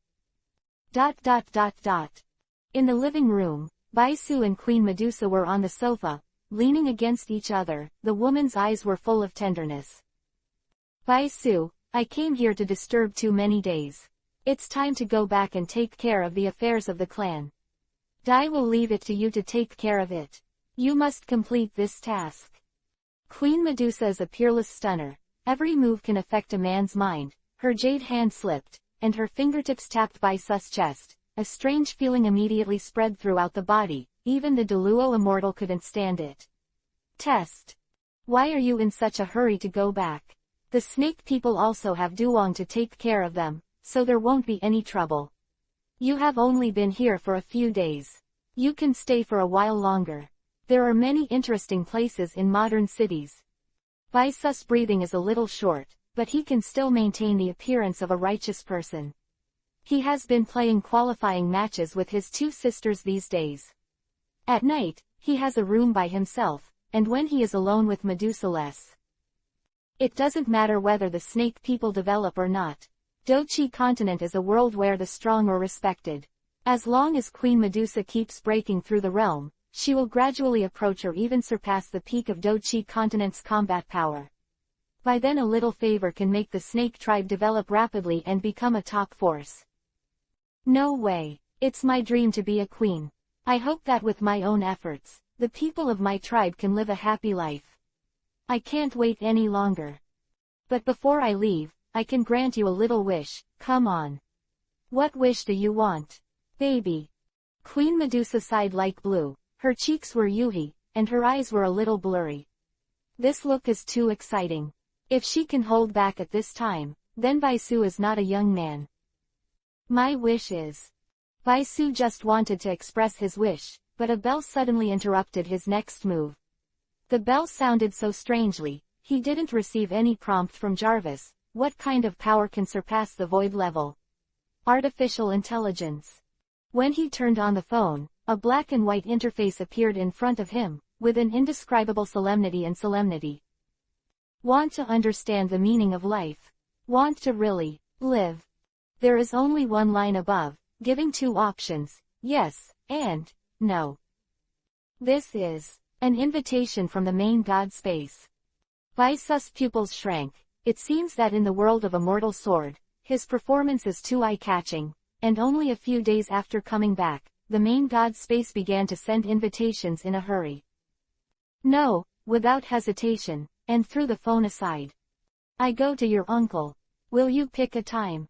In the living room, Bai Su and Queen Medusa were on the sofa, leaning against each other. The woman's eyes were full of tenderness. Bai Su, I came here to disturb too many days. It's time to go back and take care of the affairs of the clan. Dai will leave it to you to take care of it. You must complete this task. Queen Medusa is a peerless stunner. Every move can affect a man's mind. Her jade hand slipped, and her fingertips tapped Baisus' chest, a strange feeling immediately spread throughout the body. Even the Deluo immortal couldn't stand it. Test. Why are you in such a hurry to go back? The snake people also have Duong to take care of them, so there won't be any trouble. You have only been here for a few days. You can stay for a while longer. There are many interesting places in modern cities. Baisus' breathing is a little short, but he can still maintain the appearance of a righteous person. He has been playing qualifying matches with his two sisters these days. At night, he has a room by himself, and when he is alone with Medusa less. It doesn't matter whether the snake people develop or not. Dochi continent is a world where the strong are respected. As long as Queen Medusa keeps breaking through the realm, she will gradually approach or even surpass the peak of Dochi continent's combat power. By then a little favor can make the snake tribe develop rapidly and become a top force. No way. It's my dream to be a queen. I hope that with my own efforts, the people of my tribe can live a happy life. I can't wait any longer. But before I leave, I can grant you a little wish. Come on. What wish do you want? Baby. Queen Medusa sighed like blue. Her cheeks were yuhi, and her eyes were a little blurry. This look is too exciting. If she can hold back at this time, then Baisu is not a young man. My wish is. Baisu just wanted to express his wish, but a bell suddenly interrupted his next move. The bell sounded so strangely, he didn't receive any prompt from Jarvis. What kind of power can surpass the void level? Artificial intelligence. When he turned on the phone, a black and white interface appeared in front of him, with an indescribable solemnity. Want to understand the meaning of life? Want to really live? There is only one line above, giving two options, yes, and no. This is an invitation from the main god space. Baisus' pupils shrank. It seems that in the world of Immortal Sword, his performance is too eye-catching, and only a few days after coming back, the main god space began to send invitations in a hurry. No, without hesitation, and threw the phone aside. I go to your uncle. Will you pick a time?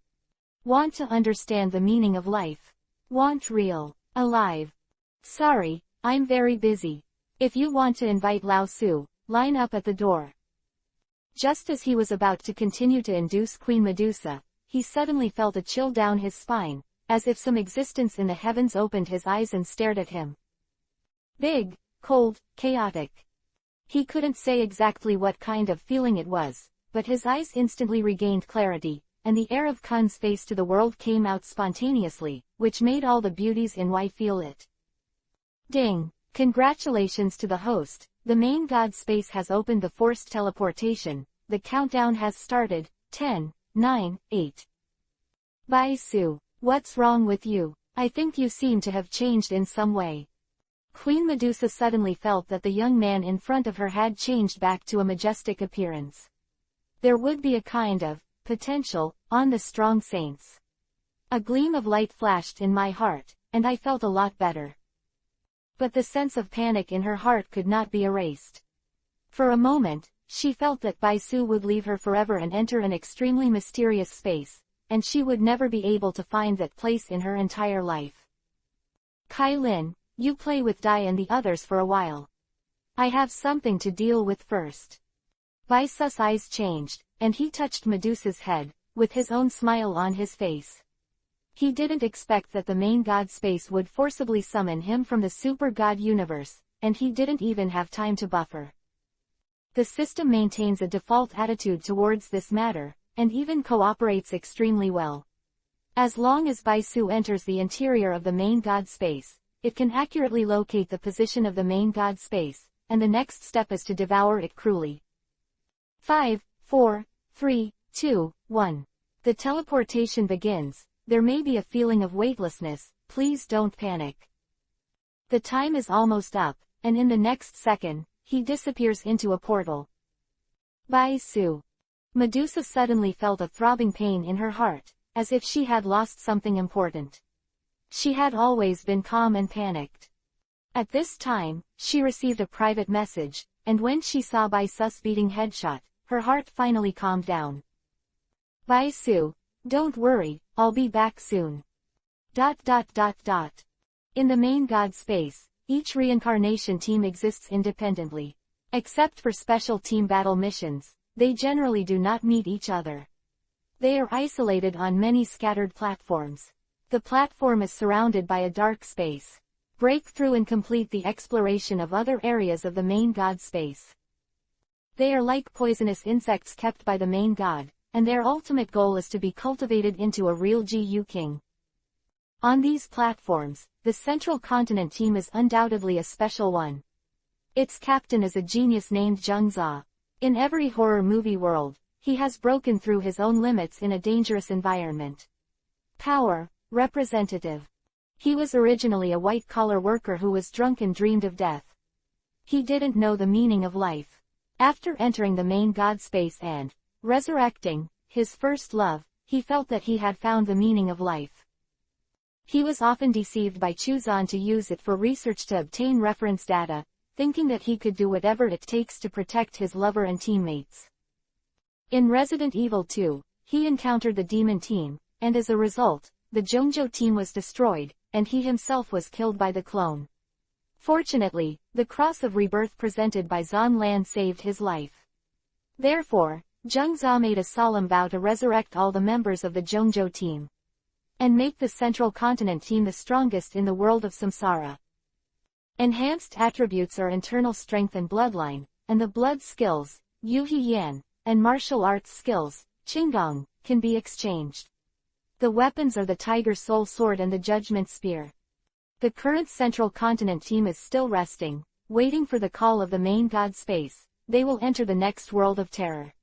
Want to understand the meaning of life? Want real, alive? Sorry, I'm very busy. If you want to invite Lao Su, line up at the door. Just as he was about to continue to induce Queen Medusa, he suddenly felt a chill down his spine, as if some existence in the heavens opened his eyes and stared at him. Big, cold, chaotic. He couldn't say exactly what kind of feeling it was, but his eyes instantly regained clarity, and the air of Kun's face to the world came out spontaneously, which made all the beauties in Y feel it. Ding! Congratulations to the host, the main god space has opened the forced teleportation, the countdown has started, 10, 9, 8. Baisu, what's wrong with you? I think you seem to have changed in some way. Queen Medusa suddenly felt that the young man in front of her had changed back to a majestic appearance. There would be a kind of potential on the strong saints. A gleam of light flashed in my heart, and I felt a lot better. But the sense of panic in her heart could not be erased. For a moment, she felt that Baisu would leave her forever and enter an extremely mysterious space, and she would never be able to find that place in her entire life. Kai Lin, you play with Dai and the others for a while. I have something to deal with first. Baisus' eyes changed, and he touched Medusa's head, with his own smile on his face. He didn't expect that the main god space would forcibly summon him from the super god universe, and he didn't even have time to buffer. The system maintains a default attitude towards this matter, and even cooperates extremely well. As long as Baisu enters the interior of the main god space, it can accurately locate the position of the main god space, and the next step is to devour it cruelly. 5, 4, 3, 2, 1. The teleportation begins. There may be a feeling of weightlessness, please don't panic. The time is almost up, and in the next second, he disappears into a portal. Baisu. Medusa suddenly felt a throbbing pain in her heart, as if she had lost something important. She had always been calm and panicked. At this time, she received a private message, and when she saw Baisus beating headshot, her heart finally calmed down. Baisu, Don't worry, I'll be back soon. In the main god space, each reincarnation team exists independently. Except for special team battle missions, they generally do not meet each other. They are isolated on many scattered platforms. The platform is surrounded by a dark space. Break through and complete the exploration of other areas of the main god space. They are like poisonous insects kept by the main god, and their ultimate goal is to be cultivated into a real GU king. On these platforms, the Central Continent team is undoubtedly a special one. Its captain is a genius named Jung-za. In every horror movie world, he has broken through his own limits in a dangerous environment. Power, representative. He was originally a white-collar worker who was drunk and dreamed of death. He didn't know the meaning of life. After entering the main god space and resurrecting his first love, he felt that he had found the meaning of life. He was often deceived by Chuzan to use it for research to obtain reference data, thinking that he could do whatever it takes to protect his lover and teammates. In Resident Evil 2, he encountered the demon team, and as a result, the Jongjo team was destroyed, and he himself was killed by the clone. Fortunately, the cross of rebirth presented by Zan Lan saved his life. Therefore, Jung-za made a solemn vow to resurrect all the members of the Jongjo team, and make the Central Continent team the strongest in the world of Samsara. Enhanced attributes are internal strength and bloodline, and the blood skills, Yuhi Yan, and martial arts skills, Qinggong, can be exchanged. The weapons are the Tiger Soul Sword and the Judgment Spear. The current Central Continent team is still resting, waiting for the call of the main god space. They will enter the next world of terror.